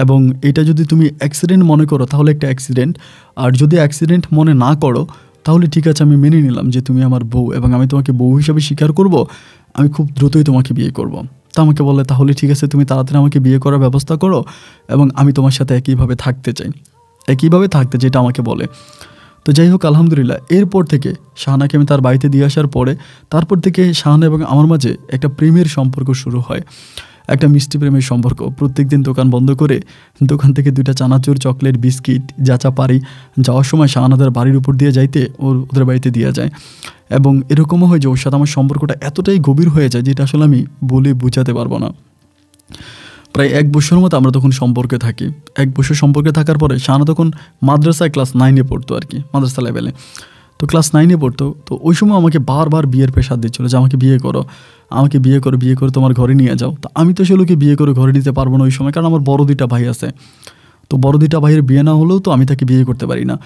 এবং এটা যদি তুমি অ্যাক্সিডেন্ট মনে করো তাহলে একটা অ্যাক্সিডেন্ট, আর যদি অ্যাক্সিডেন্ট মনে না করো তাহলে ঠিক আছে, আমি মেনে নিলাম যে তুমি আমার বউ এবং আমি তোমাকে বউ হিসাবে স্বীকার করব, আমি খুব দ্রুতই তোমাকে বিয়ে করব। তা আমাকে বলে তাহলে ঠিক আছে, তুমি তাড়াতাড়ি আমাকে বিয়ে করার ব্যবস্থা করো এবং আমি তোমার সাথে একইভাবে থাকতে চাই, একইভাবে থাকতে, যেটা আমাকে বলে। তো যাই হোক আলহামদুলিল্লাহ, এরপর থেকে শাহানাকে আমি তার বাড়িতে দিয়ে আসার পরে তারপর থেকে শাহানা এবং আমার মাঝে একটা প্রেমের সম্পর্ক শুরু হয়, একটা মিষ্টি প্রেমের সম্পর্ক। প্রত্যেক দিন দোকান বন্ধ করে দোকান থেকে 2টা চানাচুর, চকলেট, বিস্কিট যা চা পারি যাওয়ার সময় শাহানাদের বাড়ির উপর দিয়ে যাইতে ওদের বাড়িতে দেওয়া যায়। এবং এরকমও হয় যে ওর সাথে আমার সম্পর্কটা এতটাই গভীর হয়ে যায় যেটা আসলে আমি বলে বোঝাতে পারবো না। প্রায় 1 বছরের মতো আমরা তখন সম্পর্কে থাকি। 1 বছর সম্পর্কে থাকার পরে শাহানা তখন মাদ্রাসায় ক্লাস 9-এ পড়তো আর কি, মাদ্রাসা লেভেলে। তো ক্লাস 9-এ পড়তো। তো ওই সময় আমাকে বারবার বিয়ের প্রেশার দিচ্ছিলো যে আমাকে বিয়ে করো, আমাকে বিয়ে করো, বিয়ে করে তোমার ঘরে নিয়ে যাও। তো আমি তো সেগুলোকে বিয়ে করে ঘরে নিতে পারবো না ওই সময়, কারণ আমার বড় 2টা ভাই আছে। তো বড় 2টা ভাইয়ের বিয়ে না হলেও তো আমি তাকে বিয়ে করতে পারি না।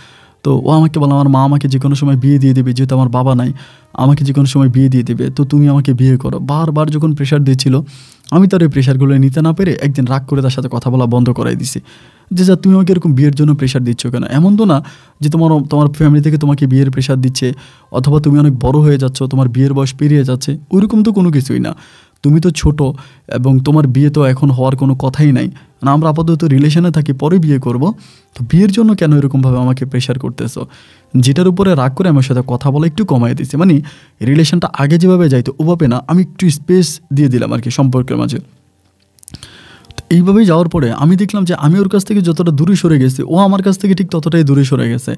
তো ও আমাকে বলে আমার মা আমাকে যে কোনো সময় বিয়ে দিয়ে দেবে, যেহেতু আমার বাবা নাই, আমাকে যে কোনো সময় বিয়ে দিয়ে দেবে, তো তুমি আমাকে বিয়ে করো। বারবার যখন প্রেশার দিচ্ছিল আমি তার ওই প্রেশারগুলো নিতে না পেরে একদিন রাগ করে তার সাথে কথা বলা বন্ধ করাই দিছি, যে যা তুমি আমাকে এরকম বিয়ের জন্য প্রেশার দিচ্ছ কেন? এমন তো না যে তোমার ফ্যামিলি থেকে তোমাকে বিয়ের প্রেশার দিচ্ছে অথবা তুমি অনেক বড় হয়ে যাচ্ছ, তোমার বিয়ের বয়স পেরিয়ে যাচ্ছে, ওইরকম তো কোনো কিছুই না। তুমি তো ছোট এবং তোমার বিয়ে তো এখন হওয়ার কোনো কথাই নাই, না আমরা আপাতত রিলেশনে থাকি, পরে বিয়ে করব, তো বিয়ের জন্য কেন এরকমভাবে আমাকে প্রেশার করতেছো? যেটার উপরে রাগ করে আমার সাথে কথা বলা একটু কমাই দিচ্ছে, মানে রিলেশনটা আগে যেভাবে যাইতো ওভাবে না, আমি একটু স্পেস দিয়ে দিলাম আর কি সম্পর্কের মাঝে। তো এইভাবেই যাওয়ার পরে আমি দেখলাম যে আমি ওর কাছ থেকে যতটা দূরে সরে গেছি ও আমার কাছ থেকে ঠিক ততটাই দূরে সরে গেছে।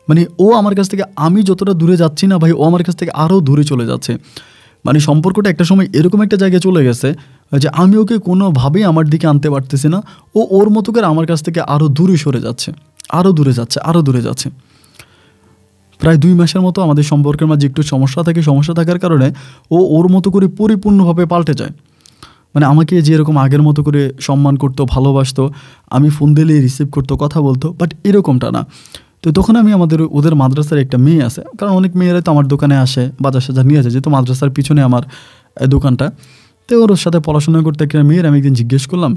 মানে ও আমার কাছ থেকে, আমি যতটা দূরে যাচ্ছি না ভাই, ও আমার কাছ থেকে আরও দূরে চলে যাচ্ছে। মানে সম্পর্কটা একটা সময় এরকম একটা জায়গায় চলে গেছে যে আমি ওকে কোনোভাবেই আমার দিকে আনতে পারতেছি না, ও ওর মতো করে আমার কাছ থেকে আরও দূরে সরে যাচ্ছে, আরও দূরে যাচ্ছে, আরও দূরে যাচ্ছে। প্রায় 2 মাসের মতো আমাদের সম্পর্কের মাঝে একটু সমস্যা থাকে, সমস্যা থাকার কারণে ও ওর মতো করে পরিপূর্ণভাবে পাল্টে যায়। মানে আমাকে যেরকম আগের মতো করে সম্মান করতো, ভালোবাসতো, আমি ফোন দিলে রিসিভ করতো, কথা বলতো, বাট এরকমটা না। তো তখন আমি ওদের মাদ্রাসার একটা মেয়ে আছে, কারণ অনেক মেয়েরাই তো আমার দোকানে আসে, বাজার সাজার নিয়ে আসে, যেহেতু মাদ্রাসার পিছনে আমার দোকানটা। তো ওর সাথে পড়াশোনা করতে একটা মেয়ের আমি একদিন জিজ্ঞেস করলাম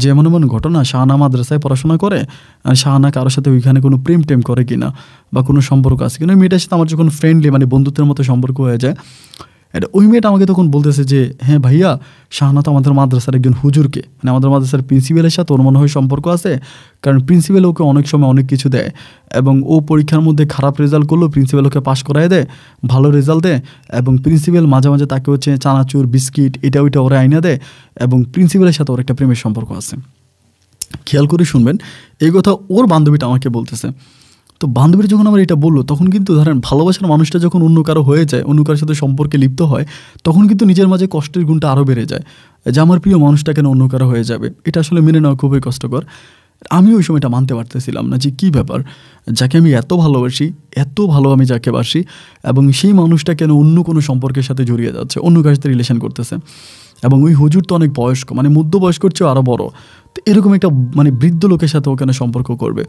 যে এমন এমন ঘটনা, শাহানা মাদ্রাসায় পড়াশোনা করে, শাহানা কারোর সাথে ওইখানে কোনো প্রেম টেম করে কিনা বা কোনো সম্পর্ক আছে কিনা। মেয়েটার সাথে আমার যখন ফ্রেন্ডলি মানে বন্ধুত্বের মতো সম্পর্ক হয়ে যায়, এটা ওই মেয়েটা আমাকে তখন বলতেছে যে হ্যাঁ ভাইয়া, শাহানা তো আমাদের মাদ্রাসার একজন হুজুরকে, মানে আমাদের মাদ্রাসার প্রিন্সিপালের সাথে ওর মনে হয় সম্পর্ক আছে, কারণ প্রিন্সিপাল ওকে অনেক সময় অনেক কিছু দেয়, এবং ও পরীক্ষার মধ্যে খারাপ রেজাল্ট করলেও প্রিন্সিপাল ওকে পাশ করায় দেয়, ভালো রেজাল্ট দেয়, এবং প্রিন্সিপাল মাঝে মাঝে তাকে হচ্ছে চানাচুর, বিস্কিট, এটা ওইটা ওরা আইনা দেয়, এবং প্রিন্সিপালের সাথে ওর একটা প্রেমের সম্পর্ক আছে। খেয়াল করে শুনবেন, এই কথা ওর বান্ধবীটা আমাকে বলতেছে। তো বান্ধবীর যখন আমার এটা বললো, তখন কিন্তু ধরেন ভালোবাসার মানুষটা যখন অন্য কারো হয়ে যায়, অন্য কারোর সাথে সম্পর্কে লিপ্ত হয়, তখন কিন্তু নিজের মাঝে কষ্টের গুণটা আরও বেড়ে যায়, যে আমার প্রিয় মানুষটা কেন অন্য কারো হয়ে যাবে। এটা আসলে মেনে নেওয়া খুবই কষ্টকর। আমি ওই সময়টা মানতে পারতেছিলাম না যে কী ব্যাপার, যাকে আমি এত ভালোবাসি, এত ভালো আমি যাকে বাসি, এবং সেই মানুষটা কেন অন্য কোনো সম্পর্কের সাথে জড়িয়ে যাচ্ছে, অন্য কারোর সাথে রিলেশন করতেছে। এবং ওই হুজুর তো অনেক বয়স্ক, মানে মধ্যবয়স্ক চেয়েও আরও বড়, তো এরকম একটা মানে বৃদ্ধ লোকের সাথে ও কেন সম্পর্ক করবে।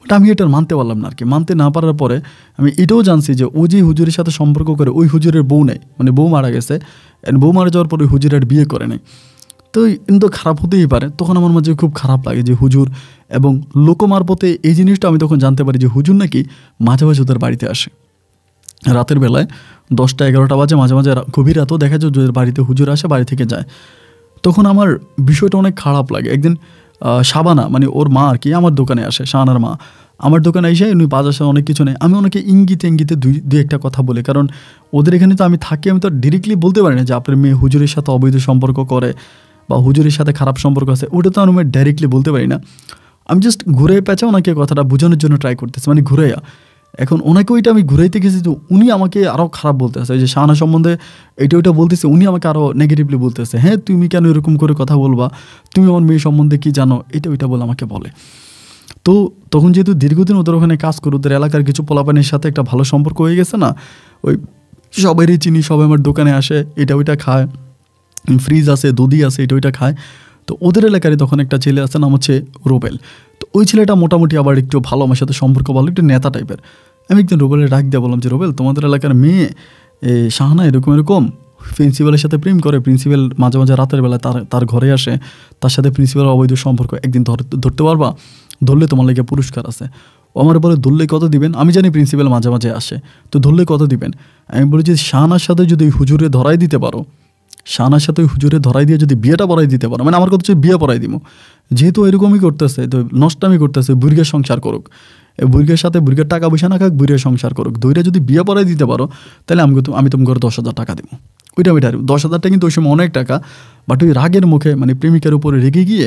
বাট আমি এটা মানতে পারলাম না আর কি। মানতে না পারার পরে আমি এটাও জানছি যে ও যে হুজুরের সাথে সম্পর্ক করে, ওই হুজুরের বউ নেই, মানে বউ মারা গেছে, বউ মারা যাওয়ার পরে হুজুর আর বিয়ে করে নেই। তো কিন্তু খারাপ হতেই পারে। তখন আমার মাঝে খুব খারাপ লাগে যে হুজুর, এবং লোকমারফতে এই জিনিসটা আমি তখন জানতে পারি যে হুজুর নাকি মাঝে মাঝে ওদের বাড়িতে আসে রাতের বেলায়, 10টা-11টা বাজে, মাঝে মাঝে গভীর রাতেও দেখা যায় ওদের বাড়িতে হুজুর আসে, বাড়ি থেকে যায়। তখন আমার বিষয়টা অনেক খারাপ লাগে। একদিন শাবানা, মানে ওর মা আর কি, আমার দোকানে আসে, শাহানার মা আমার দোকানে এসে, উনি বাজার সাথে অনেক কিছু নেই। আমি ওনাকে ইঙ্গিতে ইঙ্গিতে দুই একটা কথা বলি, কারণ ওদের এখানে তো আমি থাকি, আমি তো ডিরেক্টলি বলতে পারি না যে আপনার মেয়ে হুজুরের সাথে অবৈধ সম্পর্ক করে বা হুজুরের সাথে খারাপ সম্পর্ক আছে, ওটা তো আমি ডাইরেক্টলি বলতে পারি না। আমি জাস্ট ঘুরে পেঁচা ওনাকে কথাটা বোঝানোর জন্য ট্রাই করতেছি, মানে ঘুরেয়া এখন ওনাকে ওইটা আমি ঘুরাইতে গেছি, তো উনি আমাকে আরও খারাপ বলতেছে, যে শাহানা সম্বন্ধে এটা ওইটা বলতেছে, উনি আমাকে আরও নেগেটিভলি বলতেছে, হ্যাঁ তুমি কেন এরকম করে কথা বলবা, তুমি আমার মেয়ে সম্বন্ধে কী জানো, এটা ওইটা বলে আমাকে বলে। তো তখন যেহেতু দীর্ঘদিন ওদের ওখানে কাজ করে, ওদের এলাকার কিছু পোলাপানের সাথে একটা ভালো সম্পর্ক হয়ে গেছে না, ওই সবাইরই চিনি, সবাই আমার দোকানে আসে, এটা ওইটা খায়, ফ্রিজ আছে, দুধি আছে, এটা ওইটা খায়। তো ওদের এলাকারই তখন একটা ছেলে আছে, নাম হচ্ছে রুবেল। তো ওই ছেলেটা মোটামুটি আবার একটু ভালো, আমার সাথে সম্পর্ক ভালো, একটু নেতা টাইপের। আমি একদিন রুবেলের ডাক দিয়ে বললাম যে রুবেল, তোমাদের এলাকার মেয়ে শাহানা এরকম এরকম প্রিন্সিপালের সাথে প্রেম করে, প্রিন্সিপাল মাঝে মাঝে রাতের বেলায় তার ঘরে আসে, তার সাথে প্রিন্সিপালের অবৈধ সম্পর্ক, একদিন ধরতে পারবা, ধরলে তোমার লেগে পুরস্কার আছে। ও আমার বলে ধরলে কত দিবেন, আমি জানি প্রিন্সিপাল মাঝে মাঝে আসে, তো ধরলে কত দিবেন। আমি বলি যে শাহানার সাথে যদি হুজুরে ধরাই দিতে পারো, শাহানার সাথে হুজুরে ধরাই দিয়ে যদি বিয়েটা পড়াই দিতে পারো, মানে আমার কথা হচ্ছে বিয়ে পড়াই দিব, যেহেতু এরকমই করতেছে, তো নষ্টামি করতেছে, বুড়িকে সংসার করুক, বুড়ির সাথে বুড়ির টাকা পয়সা না খাক, বুড়ির সংসার করুক, দুইটা যদি বিয়ে পড়াই দিতে পারো, তাহলে আমি তোমাকে 10,000 টাকা দেবো। ওইটা 10,000 টাকা কিন্তু ওই সময় অনেক টাকা, বাট ওই রাগের মুখে মানে প্রেমিকার উপরে রেগে গিয়ে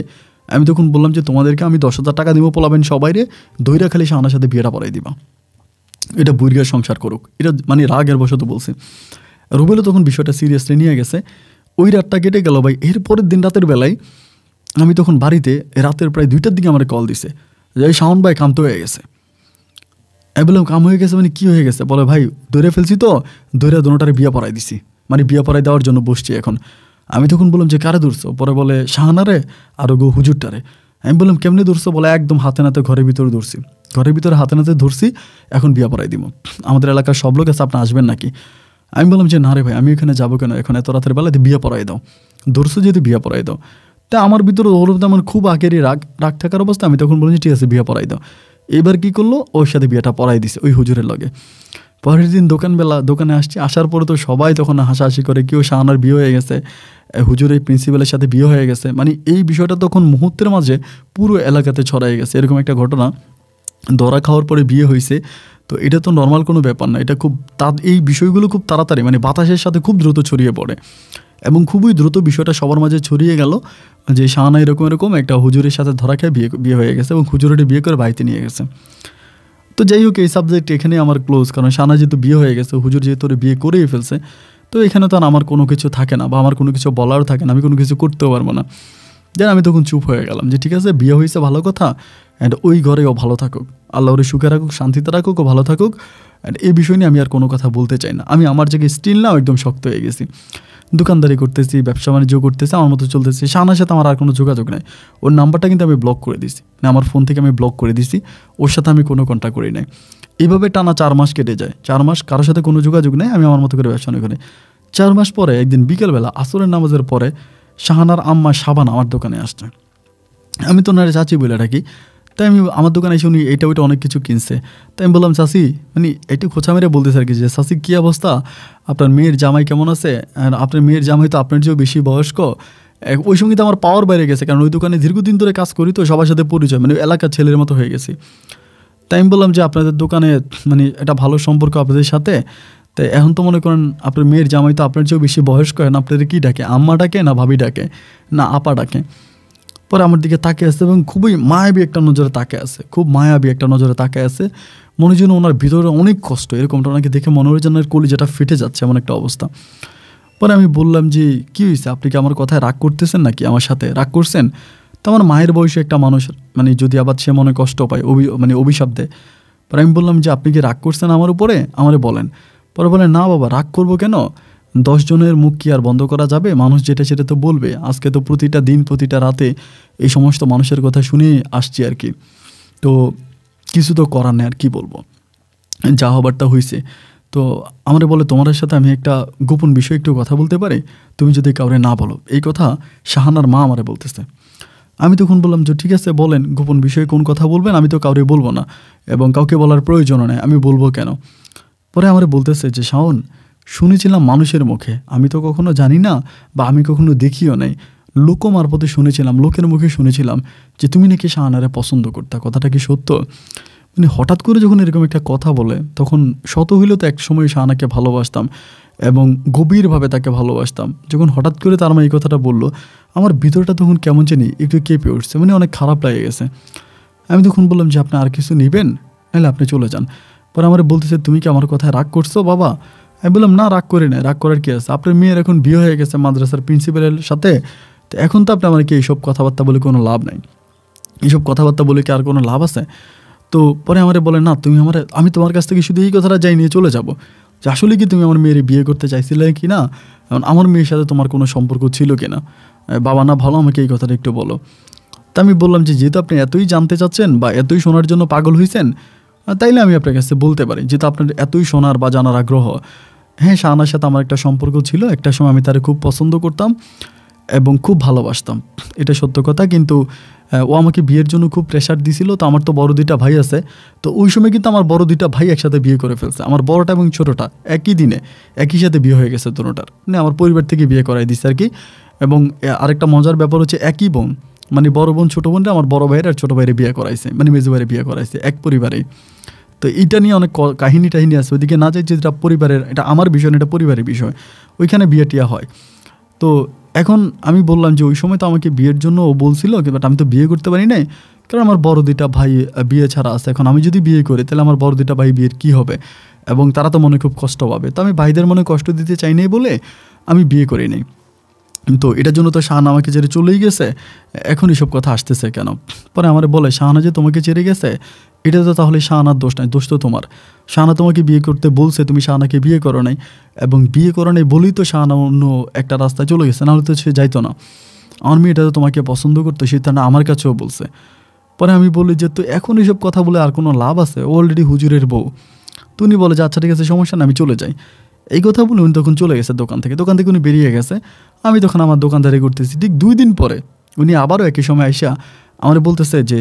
আমি তখন বললাম যে তোমাদেরকে আমি 10,000 টাকা দিব, পোলাবেন সবাইরে, দইরা খালি শাহানার সাথে বিয়েটা পড়াই দিবা, এটা বুড়ির সংসার করুক, এটা মানে রাগের বশত বলছে। রুবেলও তখন বিষয়টা সিরিয়াসলি নিয়ে গেছে। ওই রাতটা কেটে গেল ভাই। এরপরের দিন রাতের বেলায় আমি তখন বাড়িতে, রাতের প্রায় 2টার দিকে আমার কল দিছে যে এই শাওন ভাই কাম তো হয়ে গেছে। আমি বললাম কাম হয়ে গেছে মানে কী হয়ে গেছে? বলে ভাই ধরে ফেলছি, তো ধরে দোনোটারে বিয়ে পড়াই দিছি, মানে বিয়ে পড়াই দেওয়ার জন্য বসছি এখন। আমি তখন বললাম যে কারে ধরছো? পরে বলে শাহানারে আর হুজুরটারে। আমি বললাম কেমনে ধরছো? বলে একদম হাতে নাতে ঘরের ভিতরে ধরছি, ঘরের ভিতরে হাতে নাতে ধরছি, এখন বিয়ে পড়াই দিব। আমাদের এলাকার সব লোক আছে, আপনি আসবেন নাকি? আমি বললাম যে না রে ভাই, আমি এখানে যাবো কেন, এখন এত রাতের বেলাতে বিয়ে পড়াই দাও, ধরছো যেহেতু বিয়ে পড়াই দাও। তা আমার ভিতরে ওর আমার খুব আগেরই রাগ থাকার অবস্থা। আমি তখন বললাম যে ঠিক আছে বিয়ে পড়াই দাও। এবার কী করলো, ওর সাথে বিয়েটা পড়াই দিছে ওই হুজুরের লগে। পরের দিন দোকানে আসছি, আসার পরে তো সবাই তখন হাসাহাসি করে, কেউ শাহানার বিয়ে হয়ে গেছে, হুজুরের প্রিন্সিপালের সাথে বিয়ে হয়ে গেছে, মানে এই বিষয়টা তখন মুহূর্তের মাঝে পুরো এলাকাতে ছড়াই গেছে। এরকম একটা ঘটনা, ধরা খাওয়ার পরে বিয়ে হয়েছে, তো এটা তো নর্মাল কোনো ব্যাপার না, এটা খুব এই বিষয়গুলো খুব তাড়াতাড়ি মানে বাতাসের সাথে খুব দ্রুত ছড়িয়ে পড়ে, এবং খুবই দ্রুত বিষয়টা সবার মাঝে ছড়িয়ে গেল যে শাহানা এরকম একটা হুজুরের সাথে ধরা খেয়ে বিয়ে হয়ে গেছে, এবং হুজুরটি বিয়ে করে বাড়িতে নিয়ে গেছে। তো যাই হোক, এই সাবজেক্ট এখানে আমার ক্লোজ, কারণ শাহানা যেহেতু বিয়ে হয়ে গেছে, হুজুর যেহেতু বিয়ে করেই ফেলছে, তো এখানে তো আর আমার কোনো কিছু থাকে না, বা আমার কোনো কিছু বলারও থাকে না, আমি কোনো কিছু করতেও পারবো না। যেন আমি তখন চুপ হয়ে গেলাম যে ঠিক আছে, বিয়ে হয়েছে ভালো কথা, অ্যান্ড ওই ঘরেও ভালো থাকুক, আল্লাহ ওরে সুখে রাখুক, শান্তিতে রাখুক, ও ভালো থাকুক। অ্যান্ড এই বিষয় নিয়ে আমি আর কোনো কথা বলতে চাই না। আমি আমার জায়গায় স্টিল নাও একদম শক্ত হয়ে গেছি, দোকানদারি করতেছি, ব্যবসা বাণিজ্য করতেছি, আমার মতো চলতেছি। শাহানার সাথে আমার আর কোনো যোগাযোগ নাই, ওর নাম্বারটা কিন্তু আমি ব্লক করে দিছি, মানে আমার ফোন থেকে আমি ব্লক করে দিছি, ওর সাথে আমি কোনো কন্ট্যাক্ট করি নাই। এইভাবে টানা 4 মাস কেটে যায়, 4 মাস কারোর সাথে কোনো যোগাযোগ নেই, আমি আমার মতো করে ব্যবসা করি। 4 মাস পরে একদিন বিকেলবেলা আসরের নামাজের পরে শাহানার আম্মা শাবানা আমার দোকানে আসছে। আমি তো ওনারে চাচি বলে ডাকি, তাই আমি আমার দোকানে এসে উনি এটা ওইটা অনেক কিছু কিনছে, তাই আমি বললাম চাচি, মানে একটু খোঁচা মেরে বলতেছে আর কি, যে চাচি কী অবস্থা, আপনার মেয়ের জামাই কেমন আছে? আর আপনার মেয়ের জামাই তো আপনার চেয়েও বেশি বয়স্ক। ওই সঙ্গে তো আমার পাওয়ার বাইরে গেছে, কারণ ওই দোকানে দীর্ঘদিন ধরে কাজ করি, তো সবার সাথে পরিচয়, মানে এলাকার ছেলের মতো হয়ে গেছি। তাই আমি বললাম যে আপনাদের দোকানে মানে একটা ভালো সম্পর্ক আপনাদের সাথে, তাই এখন তো মনে করেন আপনার মেয়ের জামাই তো আপনার চেয়েও বেশি বয়স্ক, না আপনাদের কী ডাকে, আম্মা ডাকে না ভাবি ডাকে না আপা ডাকে? পরে আমার দিকে তাকে আছে এবং খুবই মায়াবী একটা নজরে তাকে আছে, খুব মায়াবী একটা নজরে তাকে আছে, মনে যেন ওনার ভিতরে অনেক কষ্ট, এরকমটা ওনাকে দেখে মনে হয় যেন কলি যেটা ফেটে যাচ্ছে, এমন একটা অবস্থা। পরে আমি বললাম যে কী হয়েছে, আপনি কি আমার কথায় রাগ করতেছেন নাকি, আমার সাথে রাগ করছেন? তো আমার মায়ের বয়সে একটা মানুষ, মানে যদি আবার সে মনে কষ্ট পায়, মানে অভিশাপ দেয়। পরে আমি বললাম যে আপনি কি রাগ করছেন আমার উপরে, আমারে বলেন। পরে বলেন না বাবা, রাগ করবো কেন, 10 জনের মুখ কি আর বন্ধ করা যাবে, মানুষ যেটা সেটা তো বলবে। আজকে তো প্রতিটা দিন প্রতিটা রাতে এই সমস্ত মানুষের কথা শুনে আসছি আর কি, তো কিছু তো করার নেই, আর কি বলবো, যা হবারটা হয়েছে। তো আমারে বলে তোমার সাথে আমি একটা গোপন বিষয় একটু কথা বলতে পারি, তুমি যদি কাউরে না বলো। এই কথা শাহানার মা আমারে বলতেছে। আমি তখন বললাম যে ঠিক আছে বলেন, গোপন বিষয়ে কোন কথা বলবেন, আমি তো কাউরে বলবো না, এবং কাউকে বলার প্রয়োজনও নেই, আমি বলবো কেন। পরে আমারে বলতেছে যে শাওন, শুনেছিলাম মানুষের মুখে, আমি তো কখনো জানি না বা আমি কখনো দেখিও নাই, লোক মারফতে শুনেছিলাম, লোকের মুখে শুনেছিলাম যে তুমি নাকি শাহানারে পছন্দ করতা, কথাটা কি সত্য? মানে হঠাৎ করে যখন এরকম একটা কথা বলে, তখন শত হইলেও তো এক সময় শাহানাকে ভালোবাসতাম এবং গভীরভাবে তাকে ভালোবাসতাম। যখন হঠাৎ করে তার মা এই কথাটা বললো, আমার ভিতরটা তখন কেমন জানি একটু কেঁপে উঠছে, মানে অনেক খারাপ লেগে গেছে। আমি তখন বললাম যে আপনি আর কিছু নেবেন, নাহলে আপনি চলে যান। পরে আমার বলতেছে তুমি কি আমার কথায় রাগ করছো বাবা? আমি বললাম না, রাগ করি না, রাগ করার কি আছে, আপনার মেয়ের এখন বিয়ে হয়ে গেছে মাদ্রাসার প্রিন্সিপালের সাথে, তো এখন তো আপনি আমাকে এইসব কথাবার্তা বলে কোনো লাভ নাই, এইসব কথাবার্তা বলে কি আর কোনো লাভ আছে? তো পরে আমারে বলে না তুমি আমি তোমার কাছ থেকে শুধু এই কথাটা যাই নিয়ে চলে যাব যে আসলে কি তুমি আমার মেয়ের বিয়ে করতে চাইছিলে কি না, এখন আমার মেয়ের সাথে তোমার কোনো সম্পর্ক ছিল কি না, বাবা না ভালো আমাকে এই কথাটা একটু বলো। তা আমি বললাম যে যেহেতু আপনি এতই জানতে চাচ্ছেন বা এতই শোনার জন্য পাগল হয়েছেন, তাইলে আমি আপনার কাছে বলতে পারি, যেহেতু আপনার এতই শোনার বা জানার আগ্রহ। হ্যাঁ, শাহানার সাথে আমার একটা সম্পর্ক ছিল, একটা সময় আমি তারে খুব পছন্দ করতাম এবং খুব ভালোবাসতাম, এটা সত্য কথা। কিন্তু ও আমাকে বিয়ের জন্য খুব প্রেশার দিছিল। তো আমার তো বড় দুইটা ভাই আছে, তো ওই সময় কিন্তু আমার বড় দুইটা ভাই একসাথে বিয়ে করে ফেলছে। আমার বড়টা এবং ছোটোটা একই দিনে একই সাথে বিয়ে হয়ে গেছে দুটোটার, মানে আমার পরিবার থেকে বিয়ে করাই দিচ্ছে আর কি। এবং আরেকটা মজার ব্যাপার হচ্ছে একই বোন, মানে বড় বোন ছোটো বোনরা আমার বড় ভাইয়ের আর ছোটো ভাইয়ের বিয়ে করাইছে, মানে মেজো ভাইয়ের বিয়ে করাইছে এক পরিবারেই। তো এইটা নিয়ে অনেক কাহিনী টাহিনী আছে, ওইদিকে না যাই, যেটা পরিবারের, এটা আমার বিষয় না, এটা পরিবারের বিষয়, ওইখানে বিয়ে টিয়া হয়। তো এখন আমি বললাম যে ওই সময় তো আমাকে বিয়ের জন্য ও বলছিল, বাট আমি তো বিয়ে করতে পারি নাই, কারণ আমার বড় দুইটা ভাই বিয়ে ছাড়া আছে। এখন আমি যদি বিয়ে করি তাহলে আমার বড় দুইটা ভাই বিয়ের কী হবে, এবং তারা তো মনে খুব কষ্ট পাবে। তো আমি ভাইদের মনে কষ্ট দিতে চাই নাই বলে আমি বিয়ে করি নাই। তো এটার জন্য তো শাহানা আমাকে ছেড়ে চলেই গেছে, এখন এসব কথা আসতেছে কেন? পরে আমার বলে শাহানা যে তোমাকে ছেড়ে গেছে, এটা তো তাহলে শাহানার দোষ নাই, দোষ তো তোমার। শাহানা তোমাকে বিয়ে করতে বলছে, তুমি শাহানাকে বিয়ে করো নাই, এবং বিয়ে করো নাই বলেই তো শাহানা অন্য একটা রাস্তায় চলে গেছে, নাহলে তো সে যাইতো না। আমার মেয়েটা তো তোমাকে পছন্দ করতো, সেটা না আমার কাছেও বলছে। পরে আমি বলি যে তো এখন এইসব কথা বলে আর কোনো লাভ আছে, অলরেডি হুজুরের বউ। তো উনি বলে যে আচ্ছা ঠিক আছে, সমস্যা না, আমি চলে যাই। এই কথা বলে উনি তখন চলে গেছে দোকান থেকে উনি বেরিয়ে গেছে। আমি তখন আমার দোকানদারি করতেছি। ঠিক 2 দিন পরে উনি আবারও একই সময় আইসা আমার বলতেছে যে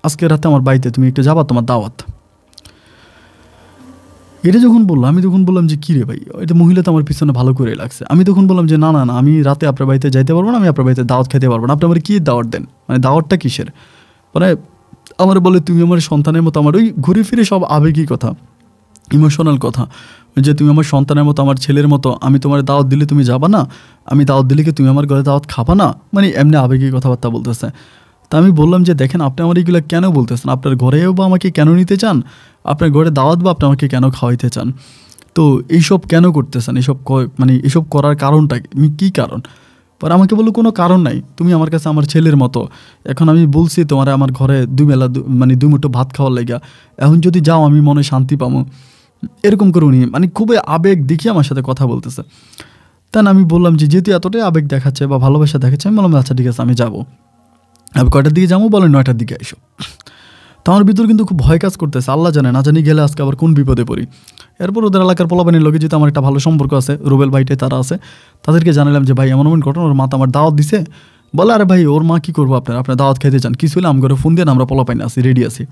আজকে রাতে আমার বাড়িতে তুমি একটু যাবা, তোমার দাওয়াত। এটা যখন বললো, আমি তখন বললাম যে কী রে ভাই, এটা মহিলা তো আমার পিছনে ভালো করে লাগছে। আমি তখন বললাম যে না না না, আমি রাতে আপনার বাড়িতে যাইতে পারবো না, আমি আপনার বাড়িতে দাওয়াত খেতে পারবো না। আপনি আমার কী দাওয়াত দেন, মানে দাওয়াতটা কিসের? মানে আমার বলে তুমি আমার সন্তানের মতো, আমার ওই ঘুরে ফিরে সব আবেগী কথা, ইমোশনাল কথা, যে তুমি আমার সন্তানের মতো, আমার ছেলের মতো, আমি তোমার দাওয়াত দিলে তুমি যাবা না, আমি দাওয়াত দিলে কি তুমি আমার ঘরে দাওয়াত খাবা না, মানে এমনি আবেগী কথাবার্তা বলতেছে। তা আমি বললাম যে দেখেন, আপনি আমার এইগুলো কেন বলতেছেন? আপনার ঘরেও বা আমাকে কেন নিতে চান? আপনার ঘরে দাওয়াত বা আপনি আমাকে কেন খাওয়াইতে চান? তো এইসব কেন করতেছেন? মানে এইসব করার কারণটা কী কারণ? পরে আমাকে বললো কোনো কারণ নাই, তুমি আমার কাছে আমার ছেলের মতো। এখন আমি বলছি তোমার আমার ঘরে মানে 2 মুঠো ভাত খাওয়ার লেগা, এখন যদি যাও আমি মনে শান্তি পাবো, এরকম করে উনি মানে খুবই আবেগ দেখিয়ে আমার সাথে কথা বলতেছে। তা আমি বললাম যে যেহেতু এতটাই আবেগ দেখাচ্ছে বা ভালোবাসা দেখাচ্ছে, আমি বললাম আচ্ছা ঠিক আছে, আমি যাবো। আমি কয়টার দিকে যাবো বলে 9টার দিকে এসো। তো আমার ভিতর কিন্তু খুব ভয় কাজ করতেছে, আল্লাহ জানে, না জানি গেলে আজকে আবার কোন বিপদে পড়ি। এরপর ওদের এলাকার পোলাপানির লোকে যেহেতু আমার একটা ভালো সম্পর্ক আছে, রুবেল ভাইটাই তারা আছে, তাদেরকে জানালাম যে ভাই এমন এমন ঘটনা, ওর মা তো আমার দাওয়াত দিছে। বলে আরে ভাই ওর মা কী করবো, আপনার দাওয়াত খেতে চান, কিছু হলে আমার ফোন দেন, আমরা পোলাপাইন আছি, রেডি আছি,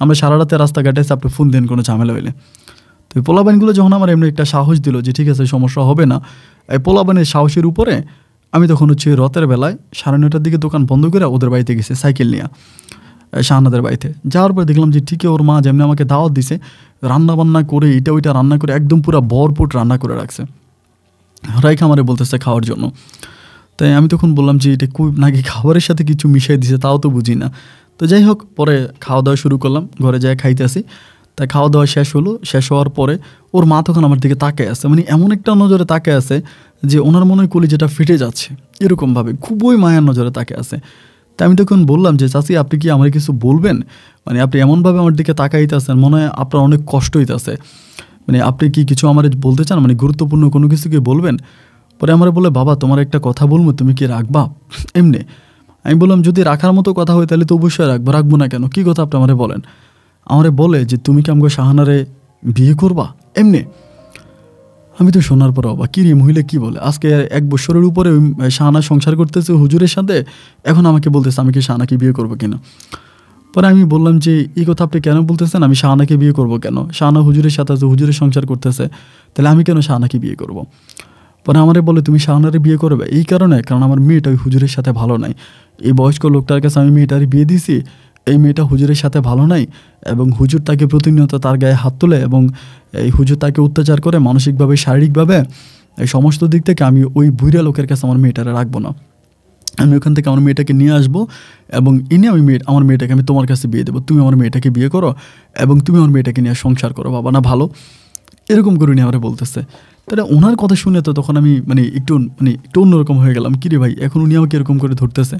আমরা সারা রাতে রাস্তাঘাটে এসে আপনি ফোন দেন কোনো ঝামেলা হইলে। তো এই পোলাপাইনগুলো যখন আমার এমনি একটা সাহস দিল যে ঠিক আছে সমস্যা হবে না, এই পোলাপাইনের সাহসের উপরে আমি তখন হচ্ছে রাতের বেলায় 9:30টার দিকে দোকান বন্ধ করে ওদের বাড়িতে গেছে সাইকেল নিয়ে, শাহানাদের বাড়িতে। যাওয়ার পর দেখলাম যে ঠিকই ওর মা যেমনি আমাকে দাওয়াত দিছে, রান্না বান্না করে এটা ওইটা রান্না করে একদম পুরো ভরপুর রান্না করে রাখছে, রাইখা আমারে বলতেছে খাওয়ার জন্য। তাই আমি তখন বললাম যে এটা খুব নাকি খাবারের সাথে কিছু মিশিয়ে দিছে, তাও তো বুঝি না। তো যাই হোক, পরে খাওয়া দাওয়া শুরু করলাম, ঘরে যাই খাইতে আসি। তাই খাওয়া দাওয়া শেষ হলো, শেষ হওয়ার পরে ওর মা তখন আমার দিকে তাকায় আছে, মানে এমন একটা নজরে তাকায় আছে যে ওনার মনে হয় কলিজাটা ফেটে যাচ্ছে, এরকমভাবে খুবই মায়ার নজরে তাকায় আছে। তাই আমি তখন বললাম যে চাচি আপনি কি আমার কিছু বলবেন, মানে আপনি এমনভাবে আমার দিকে তাকাইতেছেন, মনে হয় আপনার অনেক কষ্ট হইতেছে, মানে আপনি কি কিছু আমার বলতে চান, মানে গুরুত্বপূর্ণ কোনো কিছু কি বলবেন? পরে আমার বলে বাবা তোমার একটা কথা বলবো, তুমি কি রাখবা? এমনি আমি বললাম যদি রাখার মতো কথা হয় তাহলে তো অবশ্যই রাখবো না কেন, কী কথা আপনি আমারে বলেন। আমারে বলে যে তুমি কি আমাকে শাহানারে বিয়ে করবা এমনি। আমি তো শোনার পর অবাক, কী রে মহিলা কী বলে, আজকে 1 বছরের উপরে শাহানা সংসার করতেছে হুজুরের সাথে, এখন আমাকে বলতেছে আমি কি শাহানাকে বিয়ে করবো কিনা। পরে আমি বললাম যে এই কথা আপনি কেন বলতেছেন, আমি শাহানাকে বিয়ে করবো কেন? শাহানা হুজুরের সাথে আছে, হুজুরের সংসার করতেছে, তাহলে আমি কেন শাহানাকে বিয়ে করবো? পরে আমারে বলে তুমি শাহানারে বিয়ে করবে এই কারণে, কারণ আমার মেয়েটা ওই হুজুরের সাথে ভালো নাই, এই বয়স্ক লোকটার কাছে আমি মেয়েটার বিয়ে দিছি, এই মেয়েটা হুজুরের সাথে ভালো নাই, এবং হুজুর তাকে প্রতিনিয়ত তার গায়ে হাত তোলে, এবং এই হুজুর তাকে অত্যাচার করে মানসিকভাবে শারীরিকভাবে, এই সমস্ত দিক থেকে আমি ওই বুড়া লোকের কাছে আমার মেয়েটারে রাখবো না। আমি ওখান থেকে আমার মেয়েটাকে নিয়ে আসবো এবং এনে আমার মেয়েটাকে আমি তোমার কাছে বিয়ে দেবো, তুমি আমার মেয়েটাকে বিয়ে করো এবং তুমি আমার মেয়েটাকে নিয়ে সংসার করো, বাবা না ভালো, এরকম করে নিয়ে আমরা বলতেছে। তাহলে ওনার কথা শুনে তো তখন আমি একটু অন্যরকম হয়ে গেলাম, কিরে ভাই এখন উনি আমাকে এরকম করে ধরতেছে।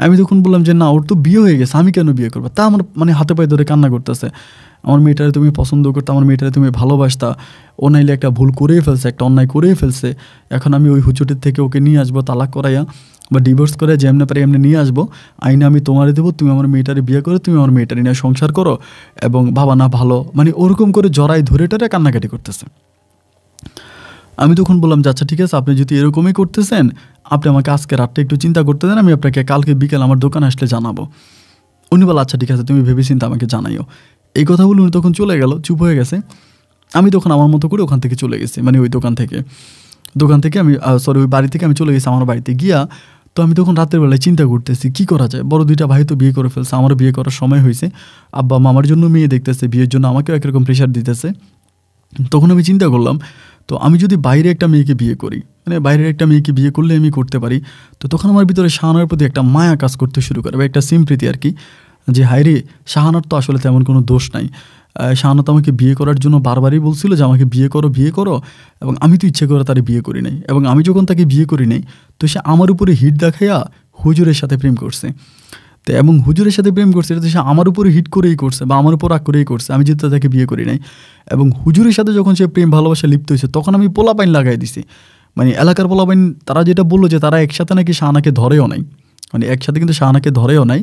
আমি তখন বললাম যে না, ওর তো বিয়ে হয়ে গেছে, আমি কেন বিয়ে করবো? তা আমার হাতে পায়ে ধরে কান্না করতেছে, আমার মেয়েটারে তুমি পছন্দ করতে, আমার মেয়েটারে তুমি ভালোবাসতা, ও নাইলে একটা ভুল করেই ফেলছে, একটা অন্যায় করেই ফেলছে, এখন আমি ওই হুজুরের থেকে ওকে নিয়ে আসবো তালাক করাইয়া বা ডিভোর্স করে যেমনি পারি এমনি নিয়ে আসবো, আইনে আমি তোমারে দেবো, তুমি আমার মেয়েটারে বিয়ে করো, তুমি আমার মেয়েটারে নিয়ে সংসার করো এবং বাবা না ভালো, ওরকম করে জড়াই ধরে টারে কান্নাকাটি করতেছে। আমি তখন বললাম যে আচ্ছা ঠিক আছে, আপনি যদি এরকমই করতেছেন, আপনি আমাকে আজকে রাতটা একটু চিন্তা করতে দেন, আমি আপনাকে কালকে বিকেল আমার দোকানে আসলে জানাবো। উনি বলে আচ্ছা ঠিক আছে, তুমি ভেবে চিন্তা আমাকে জানাইও। এই কথা বলে উনি তখন চলে গেল, চুপ হয়ে গেছে। আমি তখন আমার মতো করে ওখান থেকে চলে গেছি, ওই দোকান থেকে আমি ওই বাড়ি থেকে আমি চলে গেছি আমার বাড়িতে গিয়া। তো আমি তখন রাতের বেলায় চিন্তা করতেছি কী করা যায়, বড় দুইটা ভাই তো বিয়ে করে ফেলছে, আমারও বিয়ে করার সময় হয়েছে, আব্বা মামার জন্য মেয়ে দেখতেছে, বিয়ের জন্য আমাকেও একরকম প্রেশার দিতেছে। তখন আমি চিন্তা করলাম, তো আমি যদি বাইরে একটা মেয়েকে বিয়ে করি, বাইরের একটা মেয়েকে বিয়ে করলে আমি করতে পারি, তো তখন আমার ভিতরে শাহানার প্রতি একটা মায়া কাজ করতে শুরু করে বা একটা সিম্প্রীতি আর কি, যে হায়রে শাহানার তো আসলে তেমন কোনো দোষ নাই, শাহানা তো আমাকে বিয়ে করার জন্য বারবারই বলছিল যে আমাকে বিয়ে করো, এবং আমি তো ইচ্ছে করে তারে বিয়ে করি নাই, এবং আমি যখন তাকে বিয়ে করি নাই তো সে আমার উপরে হিট দেখাইয়া হুজুরের সাথে প্রেম করছে। তো এবং হুজুরের সাথে প্রেম করছে এটা তো সে আমার উপরে হিট করেই করছে বা আমার উপর রাগ করেই করছে, আমি যেহেতু তাকে বিয়ে করি নাই। এবং হুজুরের সাথে যখন সে প্রেম ভালোবাসা লিপ্ত হয়েছে তখন আমি পোলাপাইন লাগাই দিছি, এলাকার পোলাপাইন তারা যেটা বললো যে তারা একসাথে নাকি শাহানাকে ধরেও নাই, একসাথে কিন্তু শাহানাকে ধরেও নাই।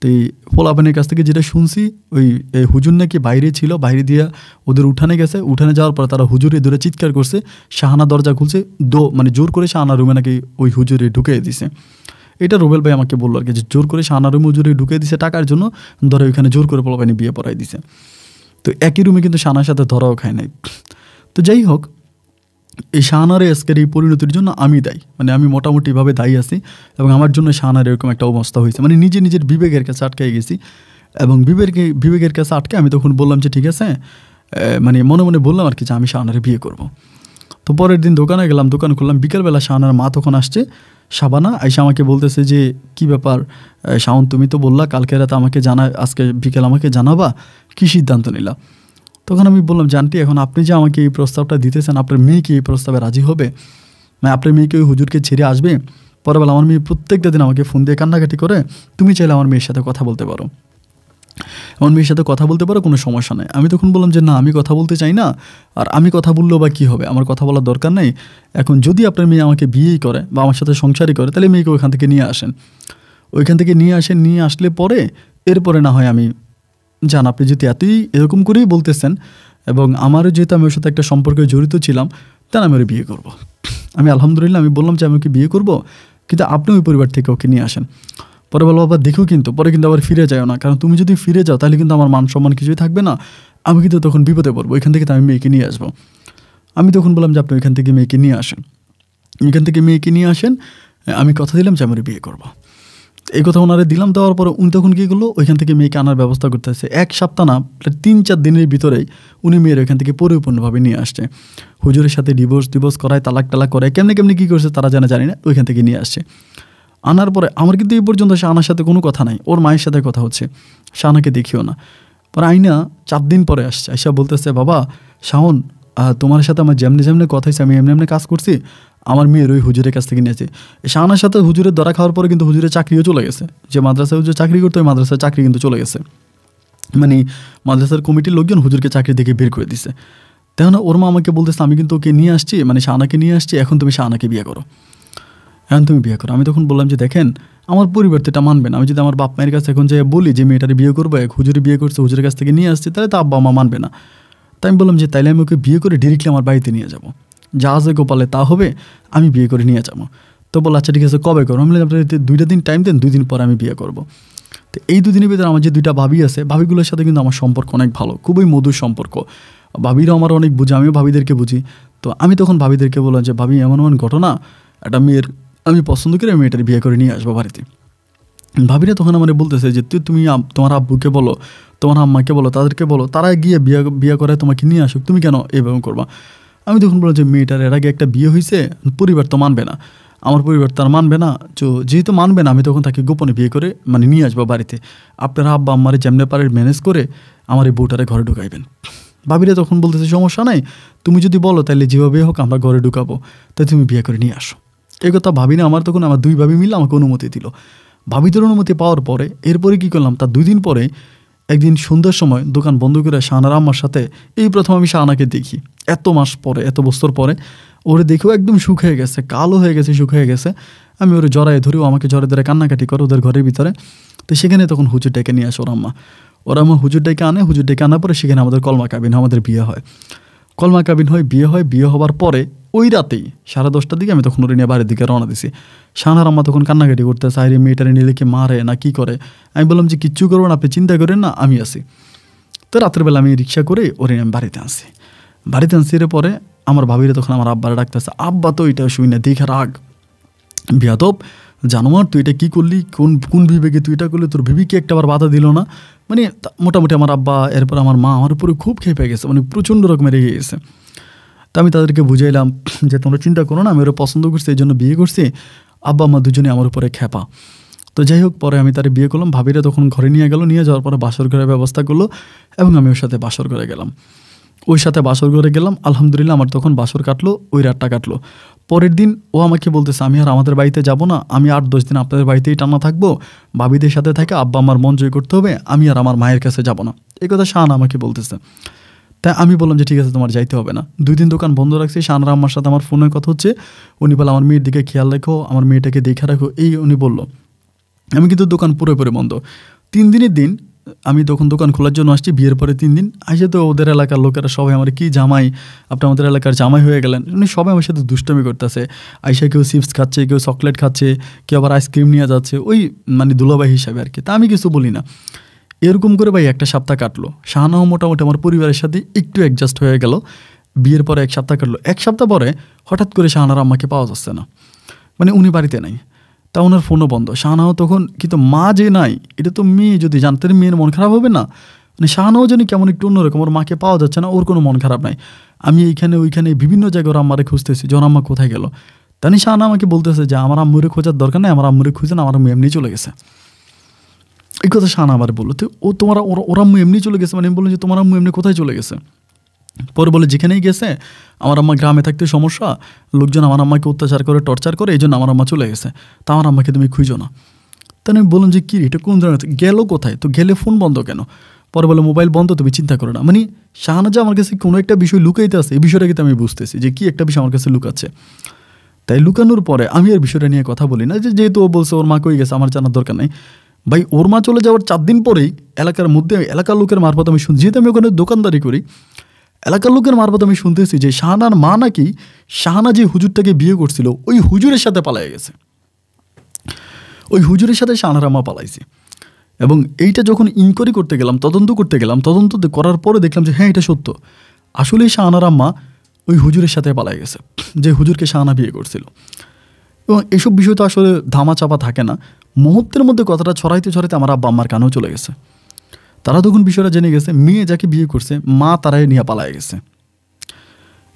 তো এই পোলাপাইনের কাছ থেকে যেটা শুনছি, ওই হুজুর নাকি বাইরে ছিল, বাইরে দিয়া ওদের উঠানে গেছে, উঠানে যাওয়ার পর তারা হুজুরে ধরে চিৎকার করছে, শাহানা দরজা খুলছে, জোর করে শাহানা রুমে নাকি ওই হুজুরে ঢুকিয়ে দিছে। এটা রুবেল ভাই আমাকে বললো আর কি, যে জোর করে শাহানা রুমে হুজুরে ঢুকিয়ে দিছে টাকার জন্য, ধরে ওইখানে জোর করে পোলাপাইনে বিয়ে পড়াই দিছে। তো একই রুমে কিন্তু শাহানার সাথে ধরাও খায় নাই। তো যাই হোক, এই শাহানার আজকের এই পরিণতির জন্য আমি দায়ী, আমি মোটামুটিভাবে দায়ী আছি, এবং আমার জন্য শাহানার এরকম একটা অবস্থা হয়েছে, নিজের বিবেকের কাছে আটকাই গেছি। এবং বিবেকের কাছে আটকে আমি তখন বললাম যে ঠিক আছে, মনে মনে বললাম আর কি যে আমি শাহানারে বিয়ে করব। তো পরের দিন দোকানে গেলাম, দোকান খুললাম, বিকেলবেলা শাহানার মা তখন আসছে, শাবানা আইসা আমাকে বলতেছে যে কি ব্যাপার শাওন, তুমি তো বললা কালকে রাতে আমাকে আজকে বিকেল আমাকে জানাবা, কী সিদ্ধান্ত নিলা? তখন আমি বললাম যে আন্টি, এখন আপনি যে আমাকে এই প্রস্তাবটা দিতেছেন, আপনার মেয়ে কি এই প্রস্তাবে রাজি হবে? আপনার মেয়েকে ওই হুজুরকে ছেড়ে আসবে? পরেরবেলা আমার মেয়ে প্রত্যেকটা দিন আমাকে ফোন দিয়ে কান্নাকাটি করে, তুমি চাইলে আমার মেয়ের সাথে কথা বলতে পারো, কোনো সমস্যা নেই। আমি তখন বললাম যে না, আমি কথা বলতে চাই না, আর আমি কথা বললেও বা কী হবে, আমার কথা বলার দরকার নেই। এখন যদি আপনার মেয়ে আমাকে বিয়েই করে বা আমার সাথে সংসারই করে, তাহলে মেয়েকে ওইখান থেকে নিয়ে আসেন, নিয়ে আসলে পরে এরপরে না হয় আমি আপনি যদি এতই এরকম করেই বলতেছেন, এবং আমারও যেহেতু আমি ওর সাথে একটা সম্পর্কে জড়িত ছিলাম, তাহলে আমি ওর বিয়ে করবো। আমি আলহামদুলিল্লাহ আমি বললাম যে আমি ওকে বিয়ে করবো, কিন্তু আপনি ওই পরিবার থেকে ওকে নিয়ে আসেন। পরে বলো বাবা দেখো, পরে কিন্তু আবার ফিরে যাও না, কারণ তুমি যদি ফিরে যাও তাহলে কিন্তু আমার মান সম্মান কিছুই থাকবে না, আমি কিন্তু তখন বিপদে পড়বো, ওইখান থেকে তো আমি মেয়েকে নিয়ে আসবো। আমি তখন বললাম যে আপনি ওইখান থেকে মেয়েকে নিয়ে আসেন, আমি কথা দিলাম যে আমি বিয়ে করবো। এই কথা ওনারে দিলাম, দেওয়ার পরে উনি তখন কী করলো, ওইখান থেকে মেয়েকে আনার ব্যবস্থা করতেছে। এক সপ্তাহ না, 3-4 দিনের ভিতরেই উনি মেয়ের ওইখান থেকে পরিপূর্ণভাবে নিয়ে আসছে, হুজুরের সাথে ডিভোর্স করায়, তালাক করায়, কেমনি কী করছে তারা জানি না, ওইখান থেকে নিয়ে আসছে। আনার পরে আমার কিন্তু এই পর্যন্ত শাহানার সাথে কোনো কথা নাই, ওর মায়ের সাথে কথা হচ্ছে, শাহানাকে দেখিও না। পরে আইনা 4 দিন পরে আসছে, আইসা বলতেছে বাবা শাওন, তোমার সাথে আমার যেমনি কথা হয়েছে, আমি এমনি কাজ করছি, আমার মেয়ের ওই হুজুরের কাছ থেকে নিয়েছে। শাহানার সাথে হুজুরের ধরা খাওয়ার পরে কিন্তু হুজুরের চাকরিও চলে গেছে, যে মাদ্রাসায় হুজুর চাকরি করতো ওই মাদ্রাসার চাকরি কিন্তু চলে গেছে, মাদ্রাসার কমিটির লোকজন হুজুরকে চাকরি থেকে বের করে দিছে। তাই না, ওর মা আমাকে বলতেছে আমি কিন্তু ওকে নিয়ে আসছি, শাহানাকে নিয়ে আসছি, এখন তুমি শাহানাকে বিয়ে করো। আমি তখন বললাম যে দেখেন, আমার পরিবার তো এটা মানবে না, আমি যদি আমার বাপ মায়ের কাছে এখন যাই বলি যে মেয়েটারে বিয়ে করবো, এক হুজুরে বিয়ে করছে, হুজুরের কাছ থেকে নিয়ে আসছে, তাহলে তো আব্বা মা মানবে না। তাই আমি বললাম যে তাইলে আমি ওকে বিয়ে করে ডিরেক্টলি আমার বাড়িতে নিয়ে যাবো, যা আছে গোপালে তা হবে, আমি বিয়ে করে নিয়ে যাবো। তো বললো আচ্ছা ঠিক আছে, কবে করবো? আমি বললাম আপনার 2 দিন টাইম দেন, 2 দিন পর আমি বিয়ে করবো। তো এই 2 দিনের ভিতরে আমার যে 2টা ভাবি আছে, ভাবিগুলোর সাথে কিন্তু আমার সম্পর্ক অনেক ভালো, খুবই মধুর সম্পর্ক, ভাবিরাও আমার অনেক বুঝে, আমিও ভাবিদেরকে বুঝি। তো আমি তখন ভাবিদেরকে বললাম যে ভাবি, এমন ঘটনা, একটা মেয়ের আমি পছন্দ করে মেয়েটার বিয়ে করে নিয়ে আসবো বাড়িতে। ভাবিরা তখন আমার বলতেছে যে তুমি তোমার আব্বুকে বলো, তোমার আম্মাকে বলো, তাদেরকে বলো, তারা গিয়ে বিয়ে করে তোমাকে নিয়ে আসুক, তুমি কেন এভাবে করবা? আমি তখন বললাম যে মেয়েটার এর আগে একটা বিয়ে হয়েছে, পরিবার তো মানবে না, আমার পরিবার তার মানবে না। তো যেহেতু মানবে না, আমি তখন তাকে গোপনে বিয়ে করে মানে নিয়ে আসবো বাড়িতে। আপনারা আব্বা আম্মারে যেমনে পারে ম্যানেজ করে আমার এই বউটারে ঘরে ঢুকাইবেন। ভাবিরা তখন বলতেছে সমস্যা নাই, তুমি যদি বলো তাহলে যেভাবে হোক আমরা ঘরে ঢুকাবো, তাই তুমি বিয়ে করে নিয়ে আসো। এই কথা ভাবি না, আমার তখন আমার দুই ভাবি মিলে আমাকে অনুমতি দিল। ভাবিদের অনুমতি পাওয়ার পরে এরপরে কী করলাম, তার 2 দিন পরে একদিন সন্ধ্যার সময় দোকান বন্ধ করে শাহানার আম্মার সাথে এই প্রথম আমি শাহানাকে দেখি। এত মাস পরে, এত বছর পরে ওরে দেখেও একদম শুকিয়ে গেছে, কালো হয়ে গেছে, শুকিয়ে গেছে। আমি ওরে জড়ায় ধরেও আমাকে জড়ে ধরে কান্নাকাটি করে ওদের ঘরের ভিতরে। তো সেখানে তখন হুজুর ডেকে নিয়ে আসে ওর আম্মা হুজুর ডেকে আনে। হুজুর ডেকে আনার পরে সেখানে আমাদের কলমা কাবিন, আমাদের বিয়ে হয়। কলমা কাবিন হয়, বিয়ে হয়। বিয়ে হওয়ার পরে ওই রাতেই 10:30টার দিকে আমি তখন ওরে নিয়ে বাড়ির দিকে রওনা দিছি। শাহানার আম্মা তখন কান্নাকাটি করতেছে, আরে মেয়েটারে নিলে কি মারে না কি করে। আমি বললাম যে কিচ্ছু করবো না, আপনি চিন্তা করেন না, আমি আছি। তো রাত্রেবেলা আমি রিক্সা করে ওরে আমি বাড়িতে আনছি। এর পরে আমার ভাবিরা তখন আমার আব্বারে ডাকতেছে। আব্বা তো এটা শুই না, দেখে রাগ, বিয়াদব জানোয়ার, তুই এটা কী করলি, কোন বিবেকে তুই এটা করলি, তোর বিবেকে একটা আবার বাধা দিল না। মানে মোটামুটি আমার আব্বা, এরপর আমার মা আমার উপরে খুব খেপে গেছে, মানে প্রচণ্ড রকমের রেগে গেছে। তো আমি তাদেরকে বুঝাইলাম যে তোমরা চিন্তা করো না, আমি ওরা পছন্দ করছি, এই জন্য বিয়ে করছি। আব্বা মা দুজনে আমার উপরে খেপা। তো যাই হোক, পরে আমি তার বিয়ে করলাম। ভাবিরা তখন ঘরে নিয়ে গেল, নিয়ে যাওয়ার পরে বাসর ঘরের ব্যবস্থা করলো এবং আমি ওর সাথে বাসর ঘরে গেলাম। আলহামদুলিল্লাহ আমার তখন বাসর কাটলো, ওই রাতটা কাটলো। পরের দিন ও আমাকে বলতেছে আমি আর আমাদের বাড়িতে যাব না, আমি 8-10 দিন আপনাদের বাড়িতেই টানা থাকবো, ভাবিদের সাথে থাকে, আব্বা আমার মন জয় করতে হবে, আমি আর আমার মায়ের কাছে যাব না। এই কথা শাহানা আমাকে বলতেছে। তাই আমি বললাম যে ঠিক আছে, তোমার যাইতে হবে না। 2 দিন দোকান বন্ধ রাখছি। শাহানার আম্মার সাথে আমার ফোনে কথা হচ্ছে। উনি বলে আমার মেয়ের দিকে খেয়াল রাখো, আমার মেয়েটাকে দেখে রাখো, এই উনি বললো। আমি কিন্তু দোকান পুরোপুরি বন্ধ। 3 দিনের দিন আমি তখন দোকান খোলার জন্য আসছি। বিয়ের পরে 3 দিন আসে তো ওদের এলাকার লোকেরা সবাই আমার কি জামাই, আপনি আমাদের এলাকার জামাই হয়ে গেলেন, উনি সবাই আমার সাথে দুষ্টামি করতেছে। আইসা কেউ চিপস খাচ্ছে, কেউ চকলেট খাচ্ছে, কেউ আবার আইসক্রিম নিয়ে যাচ্ছে, ওই মানে দুলাভাই হিসাবে আর কি। তা আমি কিছু বলি না। এরকম করে ভাই একটা সপ্তাহ কাটলো। শাহানাও মোটামুটি আমার পরিবারের সাথে একটু অ্যাডজাস্ট হয়ে গেল। বিয়ের পরে 1 সপ্তাহ কাটলো। 1 সপ্তাহ পরে হঠাৎ করে শাহানার আম্মাকে পাওয়া যাচ্ছে না, মানে উনি বাড়িতে নাই। তা ওনার ফোনও বন্ধ। শাহানাও তখন, কিন্তু মা যে নাই এটা তো মেয়ে যদি জানতে, মেয়ের মন খারাপ হবে না। মানে শাহানাও জানি কেমন একটু অন্যরকম, ওর মাকে পাওয়া যাচ্ছে না, ওর কোনো মন খারাপ নাই। আমি এইখানে ওইখানে বিভিন্ন জায়গায় ওর আম্মারে খুঁজতেছি যে ওর আম্মা কোথায় গেল। তানি শাহানা আমাকে বলতেছে যে আমার আম্মুরে খোঁজার দরকার নেই, আমার আম্মুরে খুঁজেন, আমার আম্মু এমনি চলে গেছে। এই কথা শাহানা আবার বললো। তো ওর আম্মু এমনি চলে গেছে, মানে আমি বললাম যে তোমার আম্মু এমনি কোথায় চলে গেছে। পরে বলে যেখানেই গেছে, আমার আম্মা গ্রামে থাকতে সমস্যা, লোকজন আমার আম্মাকে অত্যাচার করে, টর্চার করে, এই জন্য আমার আম্মা চলে গেছে। তা আমার আম্মাকে তুমি খুঁজো না। তাই আমি বললাম যে কী এটা কোন ধরনের, গেলো কোথায়, তো গেলে ফোন বন্ধ কেন। পরে বলে মোবাইল বন্ধ, তুমি চিন্তা করো না। মানে শাহানা যে আমার কাছে কোনো একটা বিষয় লুকাইতে আছে, এই বিষয়টা কিন্তু আমি বুঝতেছি যে কি একটা বিষয় আমার কাছে লুকাচ্ছে। তাই লুকানোর পরে আমি আর বিষয়টা নিয়ে কথা বলি না, যেহেতু ও বলছে ওর মা কই গেছে, আমার জানার দরকার নেই। ভাই ওর মা চলে যাওয়ার 4 দিন পরেই এলাকার মধ্যে, এলাকার লোকের মারফত আমি শুনছি, যেহেতু আমি ওখানে দোকানদারি করি, এলাকার লোকের মারফত আমি শুনতেছি যে শাহানার মা নাকি শাহানা যে হুজুরটাকে বিয়ে করছিল ওই হুজুরের সাথে পালাই গেছে, ওই হুজুরের সাথে শাহানার মা পালাইছে। এবং এইটা যখন ইনকোয়ারি করতে গেলাম, তদন্ত করার পরে দেখলাম যে হ্যাঁ এটা সত্য, আসলেই শাহানার আম্মা ওই হুজুরের সাথে পালাই গেছে, যে হুজুরকে শাহানা বিয়ে করছিল। এবং এইসব বিষয় তো আসলে ধামা চাপা থাকে না, মুহূর্তের মধ্যে কথাটা ছড়াইতে ছড়াইতে আমার আব্বা আম্মার কানেও চলে গেছে। তারা তখন বিষয়টা জেনে গেছে, মেয়ে যাকে বিয়ে করছে মা তারাই নিয়ে পালায় গেছে।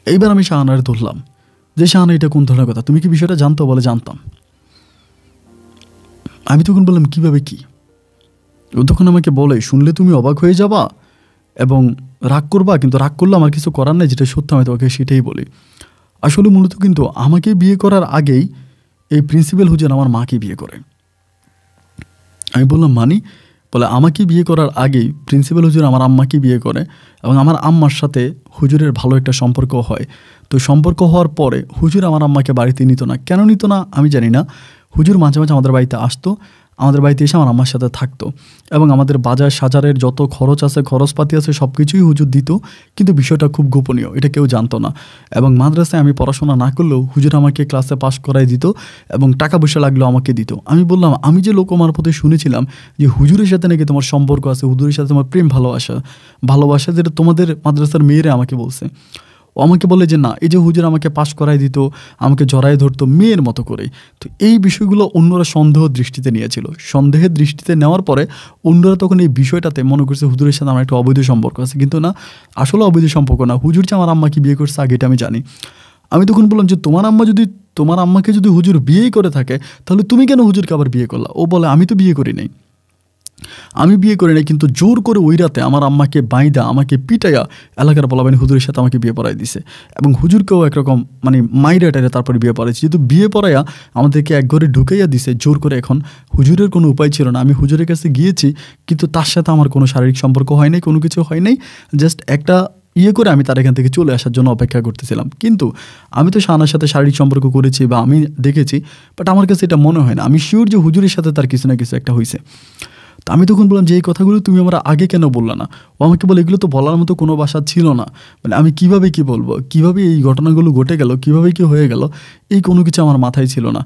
এইবার আমি শাহানারে ধরলাম যে শাহানা এটা কোন ধরনের কথা, তুমি কি বিষয়টা জানতো? বলে জানতাম। আমি তখন বললাম কীভাবে কি? ও তখন আমাকে বলে, শুনলে তুমি অবাক হয়ে যাবা এবং রাগ করবা, কিন্তু রাগ করলে আমার কিছু করার নেই, যেটা সত্য আমি তোমাকে সেটাই বলি। আসলে মূলত কিন্তু আমাকে বিয়ে করার আগেই এই প্রিন্সিপাল হুজুর আমার মাকে বিয়ে করে। আমি বললাম মানি? বলে আমাকে বিয়ে করার আগেই প্রিন্সিপাল হুজুর আমার আম্মাকে বিয়ে করে এবং আমার আম্মার সাথে হুজুরের ভালো একটা সম্পর্ক হয়। তো সম্পর্ক হওয়ার পরে হুজুর আমার আম্মাকে বাড়িতে নিত না। কেন নিত না আমি জানি না। হুজুর মাঝে মাঝে আমাদের বাড়িতে আসতো, আমাদের বাড়িতে এসে আমার আম্মার সাথে থাকতো এবং আমাদের বাজার সাজারের যত খরচ আছে, খরচপাতি আছে, সব কিছুই হুজুর দিত। কিন্তু বিষয়টা খুব গোপনীয়, এটা কেউ জানতো না। এবং মাদ্রাসায় আমি পড়াশোনা না করলেও হুজুর আমাকে ক্লাসে পাস করাই দিত এবং টাকা পয়সা লাগলেও আমাকে দিত। আমি বললাম, আমি যে লোক আমার প্রতি শুনেছিলাম যে হুজুরের সাথে নাকি তোমার সম্পর্ক আছে, হুজুরের সাথে তোমার প্রেম ভালোবাসা, যেটা তোমাদের মাদ্রাসার মেয়েরা আমাকে বলছে। ও আমাকে বলে যে না, এই যে হুজুর আমাকে পাশ করাই দিত, আমাকে জড়াই ধরতো মেয়ের মতো করে। তো এই বিষয়গুলো অন্যরা সন্দেহ দৃষ্টিতে নিয়েছিল। সন্দেহের দৃষ্টিতে নেওয়ার পরে অন্যরা তখন এই বিষয়টাতে মনে করছে হুজুরের সাথে আমার একটা অবৈধ সম্পর্ক আছে, কিন্তু না, আসলে অবৈধ সম্পর্ক না। হুজুর যে আমার আম্মাকে বিয়ে করছে আগে এটা আমি জানি। আমি তখন বললাম যে তোমার আম্মা যদি তোমার আম্মাকে যদি হুজুর বিয়েই করে থাকে তাহলে তুমি কেন হুজুরকে আবার বিয়ে করলা? ও বলে আমি তো বিয়ে করি নাই, আমি বিয়ে করি নাই, কিন্তু জোর করে ওই রাতে আমার আম্মাকে বাইদা আমাকে পিটাইয়া এলাকার বলাবানি হুজুরের সাথে আমাকে বিয়ে পড়াই দিছে, এবং হুজুরকেও একরকম মানে মাইরা টাইরে তারপরে বিয়ে পড়াইছে। যেহেতু বিয়ে পড়াইয়া আমাদেরকে এক ঘরে ঢুকাইয়া দিছে জোর করে। এখন হুজুরের কোনো উপায় ছিল না, আমি হুজুরের কাছে গিয়েছি কিন্তু তার সাথে আমার কোনো শারীরিক সম্পর্ক হয় নাই, কোনো কিছু হয় নাই, জাস্ট একটা করে আমি তার এখান থেকে চলে আসার জন্য অপেক্ষা করতেছিলাম। কিন্তু আমি তো শাহানার সাথে শারীরিক সম্পর্ক করেছি বা আমি দেখেছি, বাট আমার কাছে এটা মনে হয় না। আমি শিওর যে হুজুরের সাথে তার কিছু না কিছু একটা হয়েছে। তো আমি তখন বললাম যে এই কথাগুলো তুমি আমার আগে কেন বললা না? ও আমাকে বলে এগুলো তো বলার মতো কোনো ভাষা ছিল না, মানে আমি কিভাবে কি বলবো, কিভাবে এই ঘটনাগুলো ঘটে গেল, কিভাবে কি হয়ে গেল, এই কোনো কিছু আমার মাথায় ছিল না।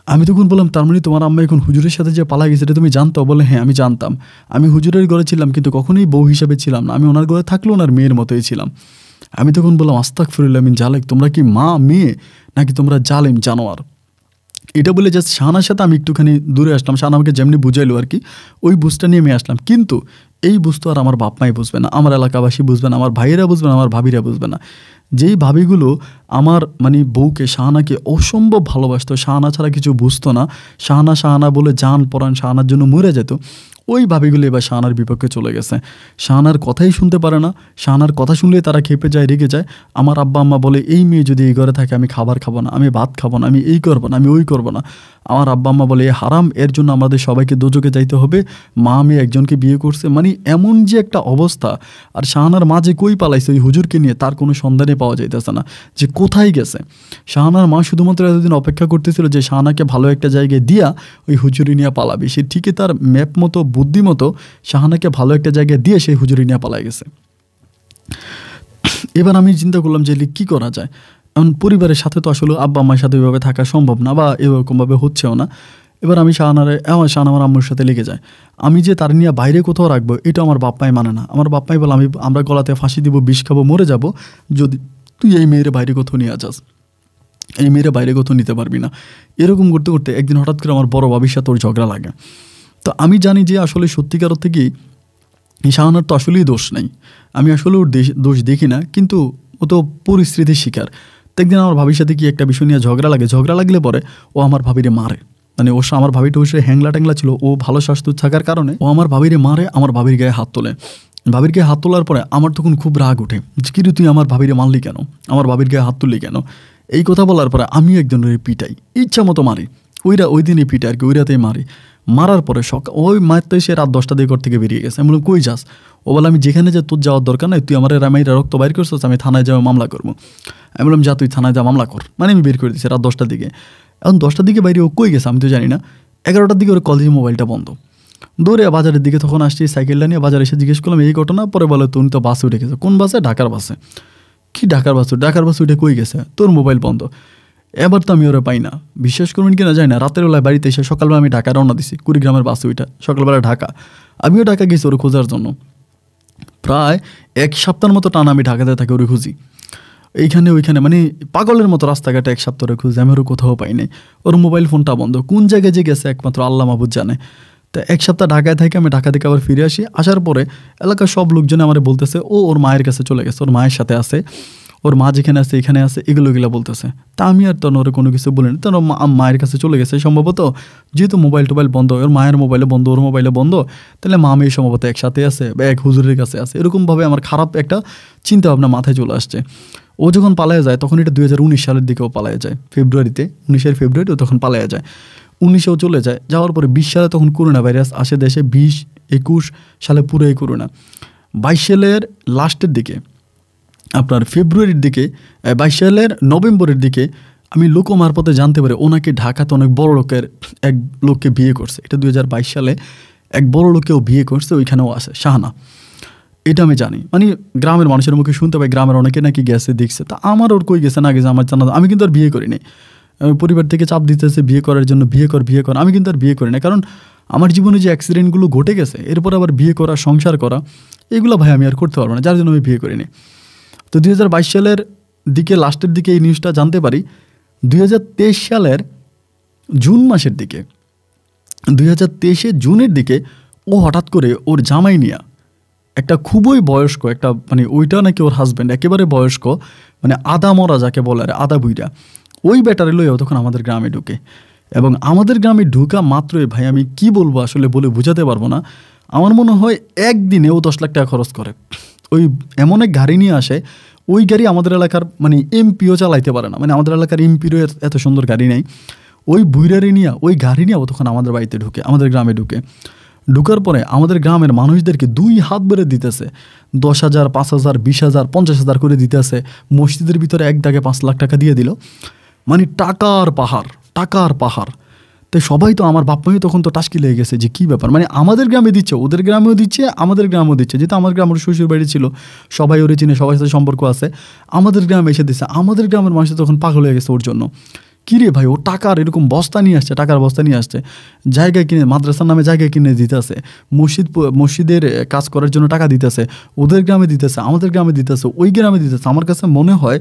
আমি তখন বললাম তার মানে তোমার আম্মা এখন হুজুরের সাথে যে পালা গেছে এটা তুমি জানতো? বলে হ্যাঁ আমি জানতাম, আমি হুজুরের ঘরে ছিলাম কিন্তু কখনোই বউ হিসাবে ছিলাম না, আমি ওনার ঘরে থাকলেও ওনার মেয়ের মতোই ছিলাম। আমি তখন বললাম আস্তাগফিরুল্লাহ মিন জালিক, তোমরা কি মা মেয়ে নাকি তোমরা জালিম জানোয়ার? এটা বলে জাস্ট শাহানার সাথে আমি একটুখানি দূরে আসলাম। শাহানা আমাকে যেমনি বুঝাইলো আর কি, ওই বুঝটা নিয়ে আমি আসলাম। কিন্তু এই বুঝতো আর আমার বাপ মাই বুঝবে না, আমার এলাকাবাসী বুঝবে না, আমার ভাইয়েরা বুঝবে না, আমার ভাবিরা বুঝবে না। যেই ভাবিগুলো আমার মানে বউকে শাহানাকে অসম্ভব ভালোবাসতো, শাহানা ছাড়া কিছু বুঝতো না, শাহানা শাহানা বলে জান পরাণ শাহানার জন্য মরে যেত, ওই ভাবিগুলো এবার শাহানার বিপক্ষে চলে গেছে। শাহানার কথাই শুনতে পারে না, শাহানার কথা শুনলেই তারা খেপে যায়, রেগে যায়। আমার আব্বা আম্মা বলে এই মেয়ে যদি এই ঘরে থাকে আমি খাবার খাবো না, আমি ভাত খাবো না, আমি এই করবো না, আমি ওই করবো না। আমার আব্বা আম্মা বলে এ হারাম, এর জন্য আমাদের সবাইকে দোজকে যাইতে হবে, মা মেয়ে একজনকে বিয়ে করছে, মানে এমন যে একটা অবস্থা। আর শাহানার মা যে কই পালাইছে ওই হুজুরকে নিয়ে তার কোনো সন্ধানে পাওয়া যাইতেছে না যে কোথায় গেছে। শাহানার মা শুধুমাত্র এতদিন অপেক্ষা করতেছিল যে শাহানাকে ভালো একটা জায়গায় দিয়া ওই হুজুরি নিয়ে পালাবে। সে ঠিকই তার ম্যাপ মতো বুদ্ধি মতো শাহানাকে ভালো একটা জায়গায় দিয়ে সেই হুজুরি নিয়ে পালাই গেছে। এবার আমি চিন্তা করলাম যে কী করা যায়। এখন পরিবারের সাথে তো আসলে আব্বা আম্মার সাথে ওইভাবে থাকা সম্ভব না বা এরকমভাবে হচ্ছেও না। এবার আমি শাহানা আমার আম্মুর সাথে লেগে যায়। আমি যে তার নিয়ে বাইরে কোথাও রাখবো এটা আমার বাপ্পাই মানে না। আমার বাপ্পাই বলে আমরা গলাতে ফাঁসি দিব, বিষ খাবো, মরে যাব যদি তুই এই মেয়ের বাইরে কোথাও নিয়ে যাস, এই মেয়েরা বাইরে কোথাও নিতে পারবি না। এরকম করতে করতে একদিন হঠাৎ করে আমার বড় বাবির সাথে ওর ঝগড়া লাগে। তো আমি জানি যে আসলে সত্যিকার থেকেই শাহানার তো আসলেই দোষ নাই, আমি আসলে ওর দোষ দেখি না, কিন্তু ও তো পরিস্থিতির শিকার। তো একদিন আমার ভাবির সাথে কি একটা বিষয় নিয়ে ঝগড়া লাগলে পরে ও আমার ভাবিরে মারে। মানে আমার ভাবিটা ওই হ্যাংলা ট্যাংলা ছিল, ও ভালো স্বাস্থ্য থাকার কারণে ও আমার ভাবিরে মারে, আমার ভাবির গায়ে হাত তোলে। ভাবির গায়ে হাত তোলার পরে আমার তখন খুব রাগ ওঠে যে কিরে তুই আমার ভাবিরে মারলি কেন, আমার ভাবির গায়ে হাত তুললি কেন। এই কথা বলার পরে আমি একজনের পিটাই, ইচ্ছা মতো মারি। ওই দিনই পিটাই আর কি, ওই রাতেই মারি। মারার পরে ওই মারতে সে রাত 10টা দিকে ঘর থেকে বেরিয়ে গেছে। আমি বললাম কই যাস? ও বলে আমি যেখানে যে তোর যাওয়ার দরকার নাই, তুই আমার রামাইরা রক্ত বাইর করছিস, আমি থানায় যাওয়া মামলা করবো। আমি বললাম যা তুই থানায় যা মামলা কর, মানে আমি বের করে দিচ্ছি রাত 10টার দিকে। এখন 10টার দিকে বাইরে ও কই গেছে আমি তো জানি না। 11টার দিকে ওর কলেজে মোবাইলটা বন্ধ। দৌড়ে বাজারের দিকে তখন আসছি সাইকেলটা নিয়ে, বাজারে এসে জিজ্ঞেস করলাম এই ঘটনা। পরে বলে তুমি তো বাসে উঠে গেছে। কোন বাসে? ঢাকার বাসে। কি ঢাকার বাসে উঠে কই গেছে? তোর মোবাইল বন্ধ। এবার তো আমি ওরা পাই না, বিশ্বাস করবেন কিনা জানি না। রাতের বেলায় বাড়িতে এসে সকালবেলা আমি ঢাকা রওনা দিছি, কুড়িগ্রামের বাসে ওইটা সকালবেলা ঢাকা। আমিও ঢাকা গেছি ওর খোঁজার জন্য। প্রায় 1 সপ্তাহের মতো টানা আমি ঢাকাতে থাকি ওরে খুঁজি, এইখানে ওইখানে, মানে পাগলের মতো রাস্তাঘাটে 1 সপ্তাহ ওরে খুঁজি, আমি ওর কোথাও পাই নাই। ওর মোবাইল ফোনটা বন্ধ, কোন জায়গায় যে গেছে একমাত্র আল্লাহ মাহবুদ জানে। তা 1 সপ্তাহ ঢাকায় থেকে আমি ঢাকা থেকে আবার ফিরে আসি। আসার পরে এলাকার সব লোকজন আমার বলতেছে ওর মায়ের কাছে চলে গেছে, ওর মায়ের সাথে আছে, ওর মা যেখানে আছে এখানে আছে, এগুলো বলতেছে। তা আমি আর তখন ওরা কোনো কিছু বলিনি। তখন মায়ের কাছে চলে গেছে সম্ভবত, যেহেতু মোবাইল টোবাইল বন্ধ, ওর মায়ের মোবাইলে বন্ধ, ওর মোবাইলে বন্ধ, তাহলে মা মেয়ে সম্ভবত একসাথে আছে বা এক হুজুরের কাছে আছে। এরকমভাবে আমার খারাপ একটা চিন্তা ভাবনা মাথায় চলে আসছে। ও যখন পালায় যায় তখন এটা 2019 সালের দিকেও পালায় যায়, ফেব্রুয়ারিতে, 19 ফেব্রুয়ারি ও তখন পালায় যায়। 19-এও চলে যায়। যাওয়ার পরে 20 সালে তখন করোনা ভাইরাস আসে দেশে, 20-21 সালে পুরোই করোনা। 22 সালের লাস্টের দিকে, আপনার ফেব্রুয়ারির দিকে, 22 সালের নভেম্বরের দিকে আমি লোক মারফতে জানতে পারি ওনাকে ঢাকাতে অনেক বড় লোকের এক লোককে বিয়ে করছে। এটা 2022 সালে এক বড় লোকেও বিয়ে করছে, ওইখানেও আছে শাহানা। এটা আমি জানি, মানে গ্রামের মানুষের মুখে শুনতে পাই, গ্রামের অনেকে নাকি গেছে দেখছে। তা আমার ওর কই গেছে না গেছে আমার জানা, আমি কিন্তু আর বিয়ে করিনি। পরিবার থেকে চাপ দিতেছে বিয়ে করার জন্য, বিয়ে কর, আমি কিন্তু আর বিয়ে করি না। কারণ আমার জীবনে যে অ্যাক্সিডেন্টগুলো ঘটে গেছে, এরপর আবার বিয়ে করা, সংসার করা, এগুলো ভাই আমি আর করতে পারবো না, যার জন্য আমি বিয়ে করিনি। তো 2022 সালের দিকে লাস্টের দিকে এই নিউজটা জানতে পারি। 2023 সালের জুন মাসের দিকে, 2023 জুনের দিকে ও হঠাৎ করে ওর জামাই নিয়া একটা খুবই বয়স্ক একটা, মানে ওইটা নাকি ওর হাজব্যান্ড, একেবারে বয়স্ক, মানে আদা মরা যাকে বলে, আদা বুইরা, ওই ব্যাটারি লইয়াও তখন আমাদের গ্রামে ঢুকে, এবং আমাদের গ্রামে ঢুকা মাত্রই ভাই আমি কি বলবো আসলে বলে বোঝাতে পারবো না, আমার মনে হয় একদিনে ও 10 লাখ টাকা খরচ করে। ওই এমন এক গাড়ি নিয়ে আসে, ওই গাড়ি আমাদের এলাকার মানে এমপিও চালাইতে পারে না, মানে আমাদের এলাকার এমপিরও এত সুন্দর গাড়ি নেই। ওই বুইরারি নিয়ে ওই গাড়ি নিয়ে ও তখন আমাদের বাড়িতে ঢুকে, আমাদের গ্রামে ঢুকে। ঢুকার পরে আমাদের গ্রামের মানুষদেরকে 2 হাত বেড়ে দিতেছে, 10,000, 5,000, 20,000, 50,000 করে দিতেছে। মসজিদের ভিতরে এক দাগে 5 লাখ টাকা দিয়ে দিল, মানে টাকার পাহাড়, টাকার পাহাড়। তাই সবাই তো, আমার বাপ মাই তখন তো টাসকি লেগে গেছে যে কী ব্যাপার, মানে আমাদের গ্রামে দিচ্ছে, ওদের গ্রামেও দিচ্ছে, আমাদের গ্রামেও দিচ্ছে। যেহেতু আমার গ্রামের শ্বশুর বাড়ি ছিল, সবাই ওরে চিনে, সবার সাথে সম্পর্ক আছে, আমাদের গ্রামে এসে দিচ্ছে। আমাদের গ্রামের মানুষ তখন পাগল হয়ে গেছে ওর জন্য। কী রে ভাই, ও টাকার এরকম বস্তা নিয়ে আসছে, টাকার বস্তা নিয়ে আসছে, জায়গা কিনে, মাদ্রাসার নামে জায়গা কিনে দিতেছে, মসজিদের কাজ করার জন্য টাকা দিতেছে, ওদের গ্রামে দিতেছে, আমাদের গ্রামে দিতেছে, ওই গ্রামে দিতেছে। আমার কাছে মনে হয়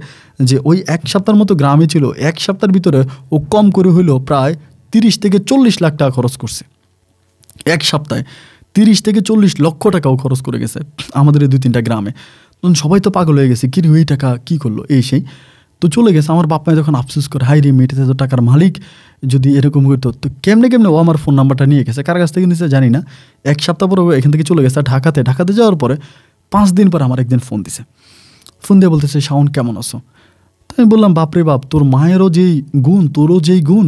যে ওই 1 সপ্তাহের মতো গ্রামে ছিল, 1 সপ্তাহের ভিতরে ও কম করে হইলেও প্রায় 30 থেকে 40 লাখ টাকা খরচ করছে। 1 সপ্তাহে 30 থেকে 40 লক্ষ টাকাও খরচ করে গেছে আমাদের এই 2-3টা গ্রামে। তখন সবাই তো পাগল হয়ে গেছে, কিরে ওই টাকা কী করলো, এই সেই তো চলে গেছে। আমার বাপ মায়ে তখন আফসোস করে, হাই রে মেয়েটা তো টাকার মালিক, যদি এরকম করতো তো কেমনে কেমনে ও আমার ফোন নাম্বারটা নিয়ে গেছে, কার কাছ থেকে নিয়েছে জানি না। 1 সপ্তাহ পরে এখান থেকে চলে গেছে ঢাকাতে যাওয়ার পরে 5 দিন পরে আমার একদিন ফোন দিছে, ফোন দিয়ে বলতেছে, শাওন কেমন আছো? তো আমি বললাম, বাপরে বাপ, তোর মায়েরও যেই গুণ, তোরও যেই গুণ,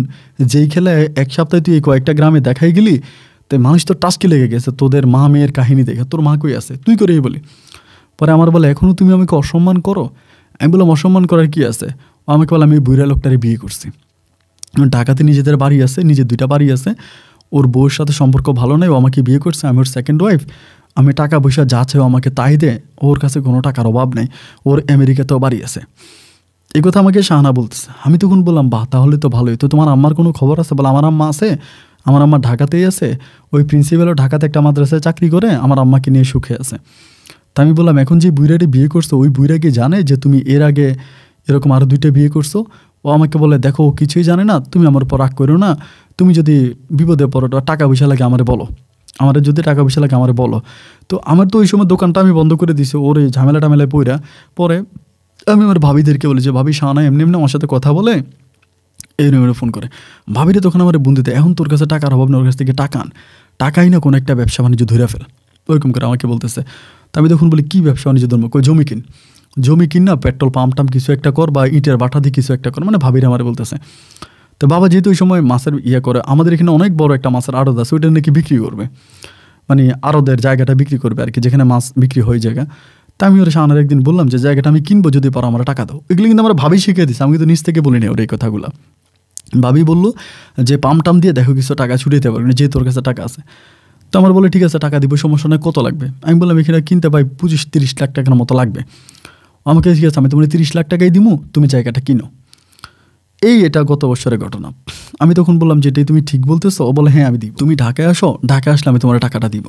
যেই খেলায় 1 সপ্তাহে তুই এই কয়েকটা গ্রামে দেখাই গেলি, তাই মানুষ তো টাস্কি লেগে গেছে তোদের মা মেয়ের কাহিনী দেখে। তোর মা কই আছে, তুই করেই বলি। পরে আমার বলে, এখনও তুমি আমাকে অসম্মান করো? আমি বললাম, অসম্মান করার কি আছে? ও আমাকে বলে, আমি বুইরা লোকটারে বিয়ে করছি, ঢাকাতে নিজেদের বাড়ি আছে, নিজের 2টা বাড়ি আছে, ওর বউয়ের সাথে সম্পর্ক ভালো নয়, ও আমাকে বিয়ে করছে, আমি ওর সেকেন্ড ওয়াইফ, আমি টাকা পয়সা যা চাই আমাকে তাই দে, ওর কাছে কোনো টাকার অভাব নেই, ওর আমেরিকাতেও বাড়ি আছে। এই কথা আমাকে শাহানা বলতেছে। আমি তখন বললাম, বাহ, তাহলে তো ভালোই। তো তোমার আম্মার কোনো খবর আছে? বলে, আমার আম্মা আছে, আমার আম্মা ঢাকাতেই আছে, ওই প্রিন্সিপালও ঢাকাতে একটা মাদ্রাসায় চাকরি করে, আমার আম্মাকে নিয়ে সুখে আছে। তা আমি বললাম, এখন যে বুইরাটি বিয়ে করছো, ওই বুইরা কি জানে যে তুমি এর আগে এরকম আরও 2টা বিয়ে করছো? ও আমাকে বলে, দেখো ও কিছুই জানে না, তুমি আমার উপর রাগ করো না, তুমি যদি বিপদে পড়ো, টাকা পয়সা লাগে আমারে বলো, আমার যদি টাকা পয়সা লাগে আমারে বলো। তো আমার তো ওই সময় দোকানটা আমি বন্ধ করে দিছি, ওর এই ঝামেলা টামেলায় পইরা। পরে আমি আমার ভাবিদেরকে বলি যে, ভাবি শাহানা এমনি এমনি আমার সাথে কথা বলে, এই নম্বরে ফোন করে। ভাবিরে তখন আমার বুদ্ধি দেয়, এখন তোর কাছে টাকার অভাব না, ওর কাছ থেকে টাকা আন, টাকাই না কোনো একটা ব্যবসা বাণিজ্য ধরে ফেল, ওইরকম করে আমাকে বলতেছে। তা আমি তখন বলি, কী ব্যবসা বাণিজ্য ধর্ম? কই জমি কিন না, পেট্রোল পাম্প টাম কিছু একটা কর, বা ইটের বাটা দিয়ে কিছু একটা কর, মানে ভাবিরা আমার বলতেছে। তো বাবা যেহেতু ওই সময় মাছের করে, আমাদের এখানে অনেক বড় একটা মাছের আড়ত আছে, ওইটা নাকি বিক্রি করবে, মানে আড়তের জায়গাটা বিক্রি করবে আর কি, যেখানে মাছ বিক্রি হয় জায়গা। তা আমি ওর শাহানার একদিন বললাম যে, জায়গাটা আমি কিনবো, যদি পারো আমার টাকা দাও। এগুলো কিন্তু আমরা ভাবি শিখিয়ে দিচ্ছি, আমি কিন্তু নিজ থেকে বলিনি ওর এই কথাগুলো। ভাবি বললো যে, পাম্প টাম দিয়ে দেখো কিছু টাকা ছুটিয়ে পারবে না, যেহেতু তোর কাছে টাকা আছে। তো আমার বলে, ঠিক আছে টাকা দিব, সমস্যা নয়, কত লাগবে? আমি বললাম, এখানে কিনতে পাই 25-30 লাখ টাকার মতো লাগবে। আমাকে ঠিক আছে, আমি তোমার 30 লাখ টাকাই দিব, তুমি জায়গাটা কিনো। এটা গত বছরের ঘটনা। আমি তখন বললাম যে, এটাই তুমি ঠিক বলতেছো? ও বলে, হ্যাঁ আমি দিব, তুমি ঢাকায় আসো, ঢাকায় আসলে আমি তোমার টাকাটা দিব।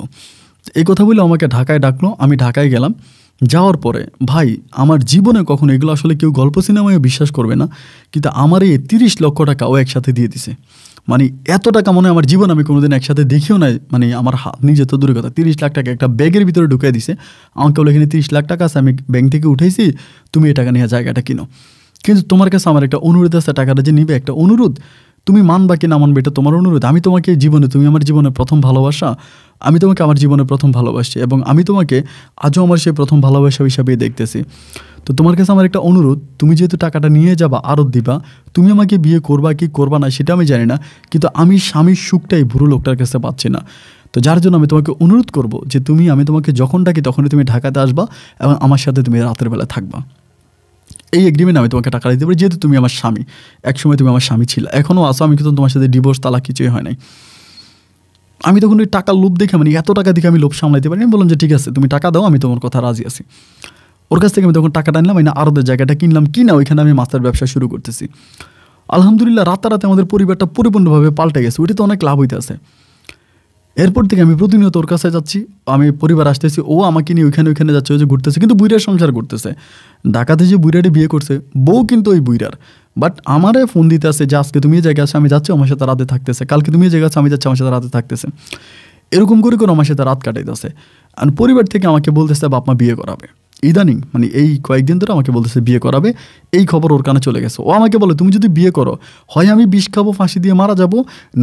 এই কথা বলে আমাকে ঢাকায় ডাকলো, আমি ঢাকায় গেলাম। যাওয়ার পরে ভাই, আমার জীবনে কখনো এগুলো আসলে কেউ গল্প সিনেমায় বিশ্বাস করবে না, কিন্তু আমার এই 30 লক্ষ টাকা ও একসাথে দিয়ে দিছে। মানে এত টাকা মনে হয় আমার জীবন আমি কোনোদিন একসাথে দেখিও নাই, মানে আমার হাত নিজে তো দূরের কথা, 30 লাখ টাকা একটা ব্যাগের ভিতরে ঢুকিয়ে দিছে। আমাকে বলে, এখানে 30 লাখ টাকা আছে, আমি ব্যাংক থেকে উঠাইছি, তুমি এই টাকা নিয়ে জায়গাটা কিনো। কিন্তু তোমার কাছে আমার একটা অনুরোধ আছে, টাকাটা যে নিবে একটা অনুরোধ, তুমি মানবা কি না মানবে এটা তোমার অনুরোধ। আমি তোমাকে জীবনে, তুমি আমার জীবনের প্রথম ভালোবাসা, আমি তোমাকে আমার জীবনের প্রথম ভালোবাসি, এবং আমি তোমাকে আজও আমার সেই প্রথম ভালোবাসা হিসাবেই দেখতেছি। তো তোমার কাছে আমার একটা অনুরোধ, তুমি যেহেতু টাকাটা নিয়ে যাবা, আরত দিবা, তুমি আমাকে বিয়ে করবা কি করবা না সেটা আমি জানি না, কিন্তু আমি স্বামীর সুখটাই বুড়ো লোকটার কাছে পাচ্ছি না। তো যার জন্য আমি তোমাকে অনুরোধ করব যে, আমি তোমাকে যখন ডাকি তখনই তুমি ঢাকাতে আসবা, এবং আমার সাথে তুমি রাতের বেলা থাকবা। এই এগ্রিমেন্ট আমি তোমাকে টাকা দিতে পারি, যেহেতু তুমি আমার স্বামী, একসময় তুমি আমার স্বামী ছিল, এখনও আসো, আমি কিন্তু তোমার সাথে ডিভোর্স তালাক কিছুই হয় নাই। আমি তখন ওই টাকার লোভ দেখে, মানে এত টাকা দেখে আমি লোভ সামলাইতে পারি। আমি বললাম যে, ঠিক আছে তুমি টাকা দাও, আমি তোমার কথা রাজি আছি। ওর কাছ থেকে আমি তখন টাকাটা নিলাম, মানে আরদের জায়গাটা কিনলাম, কিনা ওইখানে আমি মাছের ব্যবসা শুরু করতেছি। আলহামদুলিল্লাহ, রাতারাতে আমাদের পরিবারটা পরিপূর্ণভাবে পাল্টে গেছে, ওইটা তো অনেক লাভ হইতে আছে। এরপর থেকে আমি প্রতিনিয়ত ওর কাছে যাচ্ছি, আমি পরিবার আসতেছি, ও আমাকে নিয়ে ওইখানে যাচ্ছে, ওই যে ঘুরতেছে, কিন্তু বুইরার সংসার করতেছে। ঢাকাতে যে বুইরাটি বিয়ে করছে, বউ কিন্তু ওই বুইরার, বাট আমারে ফোন দিতে আসে যে, আজকে তুমি এই জায়গায় আছো, আমি যাচ্ছি, আমার সাথে রাতে থাকতেছে, কালকে তুমি এই জায়গায় আছো, আমি যাচ্ছি, আমার সাথে রাতে থাকতেছে। এরকম করে আমার সাথে রাত কাটাইতেছে। আর পরিবার থেকে আমাকে বলতেছে বাপ মা বিয়ে করাবে। ইদানিং মানে এই কয়েকদিন ধরে আমাকে বলতেছে বিয়ে করাবে, এই খবর ওর কানে চলে গেছে। ও আমাকে বলে তুমি যদি বিয়ে করো হয় আমি বিষ খাবো, ফাঁসি দিয়ে মারা যাব,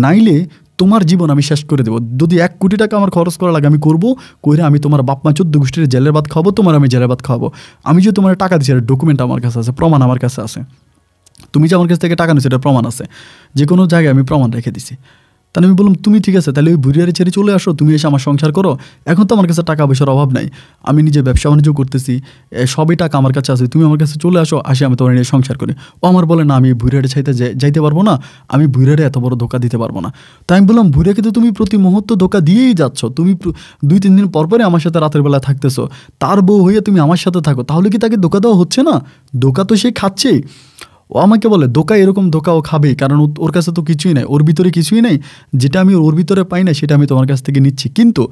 নাইলে তোমার জীবন আমি শেষ করে দেবো। যদি 1 কোটি টাকা আমার খরচ করা লাগে আমি করবো, করে আমি তোমার বাপ মা 14 গোষ্ঠীর জেলের ভাত খাবো, তোমার আমি জেলের ভাত খাবো। আমি যে তোমার টাকা দিচ্ছি এটা ডকুমেন্ট আমার কাছে আছে, প্রমাণ আমার কাছে আছে। তুমি যে আমার কাছ থেকে টাকা নিচ্ছ এটা প্রমাণ আছে, যে কোনো জায়গায় আমি প্রমাণ রেখে দিছি। তাহলে আমি বললাম তুমি ঠিক আছে, তাহলে ওই বুড়িয়ারে ছেড়ে চলে আসো, তুমি এসে আমার সংসার করো। এখন তো আমার কাছে টাকা পয়সার অভাব নাই, আমি নিজে ব্যবসা বাণিজ্য করতেছি, সবই টাকা আমার কাছে আছে, তুমি আমার কাছে চলে আসো, আসি আমি তোমার নিয়ে সংসার করি। ও আমার বলে না আমি বুড়িয়ারে যাইতে পারবো না, আমি বুড়িয়ারে এত বড় ধোকা দিতে পারবো না। তাই আমি বললাম বুড়িয়াকে তো তুমি প্রতি মুহূর্ত ধোকা দিয়েই যাচ্ছ, তুমি 2-3 দিন পর পরে আমার সাথে রাতের বেলা থাকতেছো, তার বউ হয়ে তুমি আমার সাথে থাকো, তাহলে কি তাকে ধোকা দেওয়া হচ্ছে না? ধোকা তো সে খাচ্ছেই। ও আমাকে বলে ধোকা, এরকম ধোকা ও খাবেই, কারণ ওর কাছে তো কিছুই নাই, ওর ভিতরে কিছুই নেই, যেটা আমি ওর ভিতরে পাই না সেটা আমি তোমার কাছ থেকে নিচ্ছি, কিন্তু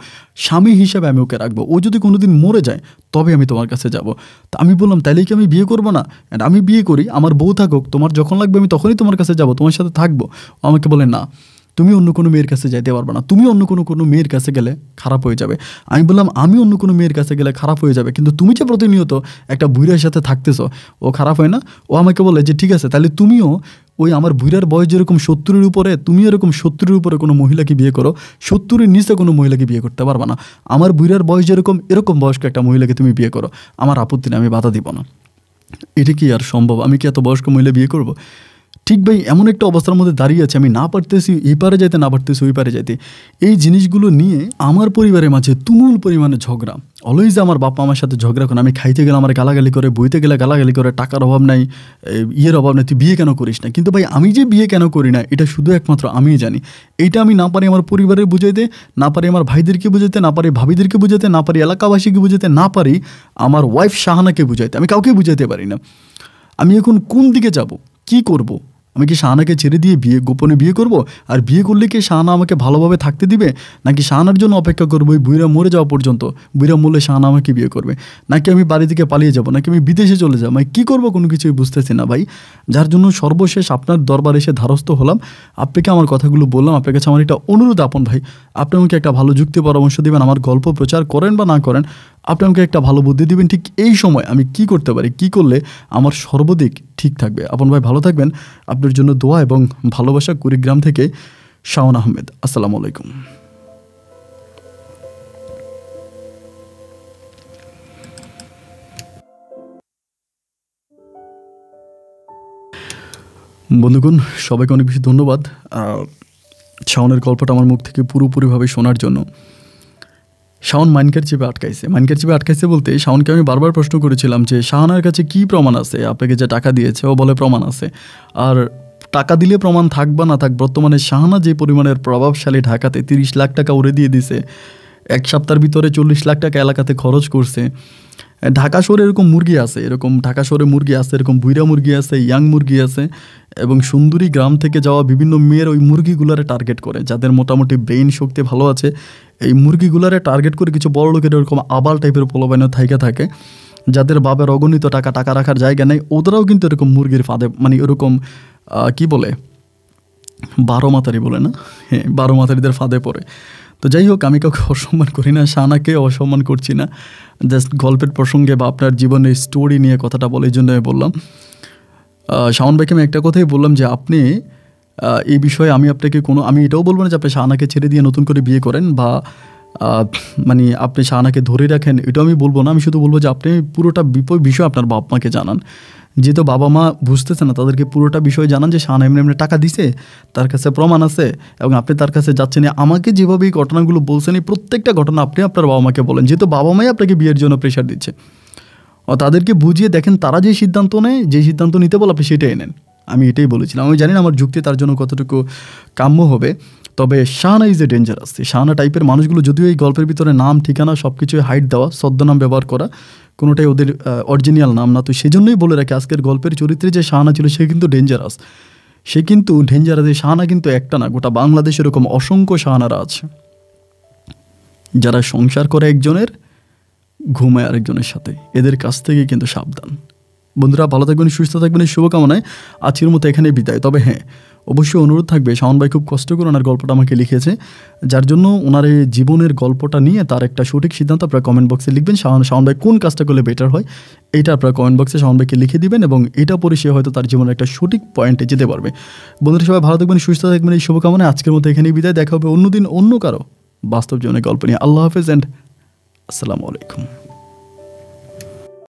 স্বামী হিসাবে আমি ওকে রাখবো, ও যদি কোনোদিন মরে যায় তবে আমি তোমার কাছে যাব। তা আমি বললাম তাইলে কি আমি বিয়ে করবো না? অ্যান্ড আমি বিয়ে করি, আমার বউ থাকুক, তোমার যখন লাগবে আমি তখনই তোমার কাছে যাব, তোমার সাথে থাকবো। ও আমাকে বলে না, তুমি অন্য কোনো মেয়ের কাছে যাইতে পারবে না, তুমি অন্য কোনো মেয়ের কাছে গেলে খারাপ হয়ে যাবে। আমি বললাম আমি অন্য কোনো মেয়ের কাছে গেলে খারাপ হয়ে যাবে, কিন্তু তুমি যে প্রতিনিয়ত একটা বুড়ার সাথে থাকতেছো ও খারাপ হয় না? ও আমাকে বলে যে ঠিক আছে তাহলে তুমিও ওই আমার বুড়ার বয়স যেরকম 70-এর উপরে, তুমি এরকম 70-এর উপরে কোনো মহিলাকে বিয়ে করো, 70-এর নিচে কোনো মহিলাকে বিয়ে করতে পারবে না। আমার বুড়ার বয়স যেরকম এরকম বয়স্ক একটা মহিলাকে তুমি বিয়ে করো, আমার আপত্তি নেই, আমি বাধা দিব না। এটা কি আর সম্ভব? আমি কি এত বয়স্ক মহিলা বিয়ে করবো? ঠিক ভাই, এমন একটা অবস্থার মধ্যে দাঁড়িয়ে আছে, আমি না পারতেছি এই পারে যাইতে, না পারতেছি ওই পারে যাইতে। এই জিনিসগুলো নিয়ে আমার পরিবারের মাঝে তুমুল পরিমাণে ঝগড়া। অলওয়েজ আমার বাবা আমার সাথে ঝগড়া করে, আমি খাইতে গেলে আমার গালাগালি করে, বইতে গেলে গালাগালি করে, টাকার অভাব নাই, ইয়ের অভাব নাই, তুই বিয়ে কেন করিস না? কিন্তু ভাই আমি যে বিয়ে কেন করি না এটা শুধু একমাত্র আমিই জানি। এইটা আমি না পারি আমার পরিবারের বুঝাইতে, না পারি আমার ভাইদেরকে বুঝাইতে, না পারি ভাবিদেরকে বুঝাইতে, না পারি এলাকাবাসীকে বুঝাইতে, না পারি আমার ওয়াইফ শাহানাকে বুঝাইতে। আমি কাউকে বুঝাইতে পারি না। আমি এখন কোন দিকে যাব, কি করব? আমি কি শাহানাকে ছেড়ে দিয়ে গোপনে বিয়ে করব? আর বিয়ে করলে কি শাহানা আমাকে ভালোভাবে থাকতে দিবে? নাকি শাহানার জন্য অপেক্ষা করবো ওই বুইরা মরে যাওয়া পর্যন্ত? বুইরা মরলে শাহানা আমাকে বিয়ে করবে? নাকি আমি বাড়ি থেকে পালিয়ে যাব? নাকি আমি বিদেশে চলে যাবো? আমি কী করবো কোনো কিছুই বুঝতেছি না ভাই। যার জন্য সর্বশেষ আপনার দরবারে এসে ধারস্থ হলাম, আপনাকে আমার কথাগুলো বললাম। আপনার কাছে আমার একটা অনুরোধ আপন ভাই, আপনি আমাকে একটা ভালো যুক্তি পরামর্শ দিবেন। আমার গল্প প্রচার করেন বা না করেন, আপনি আমাকে একটা ভালো বুদ্ধি দিবেন ঠিক এই সময় আমি কি করতে পারি, কি করলে আমার সর্বদিক ঠিক থাকবে। আপন ভাই ভালো থাকবেন, আপনার জন্য দোয়া এবং ভালোবাসা। কুড়িগ্রাম থেকে শাওন আহমেদ। আসসালামু আলাইকুম। বন্ধুগণ, সবাইকে অনেক বেশি ধন্যবাদ শাওনের গল্পটা আমার মুখ থেকে পুরোপুরিভাবে শোনার জন্য। শাওন মাইনকার চেপে আটকাইছে বলতে শাওনকে আমি বারবার প্রশ্ন করেছিলাম যে শাহানার কাছে কি প্রমাণ আছে, আপনাকে যে টাকা দিয়েছে ও বলে প্রমাণ আছে। আর টাকা দিলে প্রমাণ থাক বা না থাক, বর্তমানে শাহানা যে পরিমাণের প্রভাবশালী, ঢাকাতে 30 লাখ টাকা উড়ে দিয়ে দিছে, 1 সপ্তাহের ভিতরে 40 লাখ টাকা এলাকাতে খরচ করছে। ঢাকা শহরে এরকম মুরগি আছে, ঢাকা শহরে মুরগি আছে, এরকম বুইরা মুরগি আছে, ইয়াং মুরগি আছে, এবং সুন্দরী গ্রাম থেকে যাওয়া বিভিন্ন মেয়ের ওই মুরগিগুলারে টার্গেট করে, যাদের মোটামুটি ব্রেইন শক্তি ভালো আছে, এই মুরগিগুলারে টার্গেট করে কিছু বড় লোকের এরকম আবাল টাইপের পোলাপাইন থাকে, যাদের বাবার অগণিত টাকা রাখার জায়গা নেই, ওদেরাও কিন্তু এরকম মুরগির ফাঁদে, মানে এরকম কি বলে 12 মাতারি বলে না, হ্যাঁ 12 মাতারিদের ফাঁদে পড়ে। তো যাই হোক, আমি কাউকে অসম্মান করি না, শাহানাকে অসম্মান করছি না, জাস্ট গল্পের প্রসঙ্গে বা আপনার জীবনের স্টোরি নিয়ে কথাটা বলে, এই জন্য আমি বললাম। শাওন ভাইকে আমি একটা কথাই বললাম যে আপনি এই বিষয়ে আমি এটাও বলবো না যে আপনি শাহানাকে ছেড়ে দিয়ে নতুন করে বিয়ে করেন বা মানে আপনি শাহানাকে ধরে রাখেন, এটাও আমি বলবো না। আমি শুধু বলবো যে আপনি পুরোটা বিষয় আপনার বাপ মাকে জানান, যেহেতু বাবা মা বুঝতেছে না, তাদেরকে পুরোটা বিষয় জানান যে শাহানা এমনি টাকা দিছে, তার কাছে প্রমাণ আছে, এবং আপনি তার কাছে যাচ্ছেন। আমাকে যেভাবে এই ঘটনাগুলো বলছেন, এই প্রত্যেকটা ঘটনা আপনি আপনার বাবা মাকে বলেন, যেহেতু বাবা মাই আপনাকে বিয়ের জন্য প্রেশার দিচ্ছে। তাদেরকে বুঝিয়ে দেখেন, তারা যে সিদ্ধান্ত নেয়, যে সিদ্ধান্ত নিতে বলে আপনি সেটাই নেন। আমি এটাই বলেছিলাম। আমি জানি না আমার যুক্তি তার জন্য কতটুকু কাম্য হবে, তবে Shahana is a dangerous. Shahana টাইপের মানুষগুলো, যদিও এই গল্পের ভিতরে নাম ঠিকানা সব কিছুই হাইড দেওয়া, ছদ্মনাম ব্যবহার করা, কোনোটাই ওদের অরিজিনাল নাম না, তো সেজন্যই বলে রাখি আজকের গল্পের চরিত্রে যে শাহানা ছিল সে কিন্তু ডেঞ্জারাস। শাহানা কিন্তু একটা না, গোটা বাংলাদেশে এরকম অসংখ্য শাহানারা আছে, যারা সংসার করে একজনের, ঘুমায় আরেকজনের সাথে। এদের কাছ থেকে কিন্তু সাবধান। বন্ধুরা ভালো থাকবেন, সুস্থ থাকবেন, এই শুভকামনায় আজকের মতো এখানে বিদায়। তবে হ্যাঁ, অবশ্যই অনুরোধ থাকবে, শাওন ভাই খুব কষ্ট করে ওনার গল্পটা আমাকে লিখেছে, যার জন্য ওনার এই জীবনের গল্পটা নিয়ে তার একটা সঠিক সিদ্ধান্ত আপনারা কমেন্ট বক্সে লিখবেন। শাওন ভাই কোন কাজটা করলে বেটার হয় এটা আপনারা কমেন্ট বক্সে শাওন ভাইকে লিখে দিবেন, এবং এটা পরে সে হয়তো তার জীবনের একটা সঠিক পয়েন্টে যেতে পারবে। বন্ধুরা সবাই ভালো থাকবেন, সুস্থ থাকবেন, এই শুভকামনায় আজকের মতো এখানেই বিদায়। দেখা হবে অন্যদিন অন্য কারো বাস্তব জীবনের গল্প নিয়ে। আল্লাহ হাফেজ অ্যান্ড আসসালামু আলাইকুম।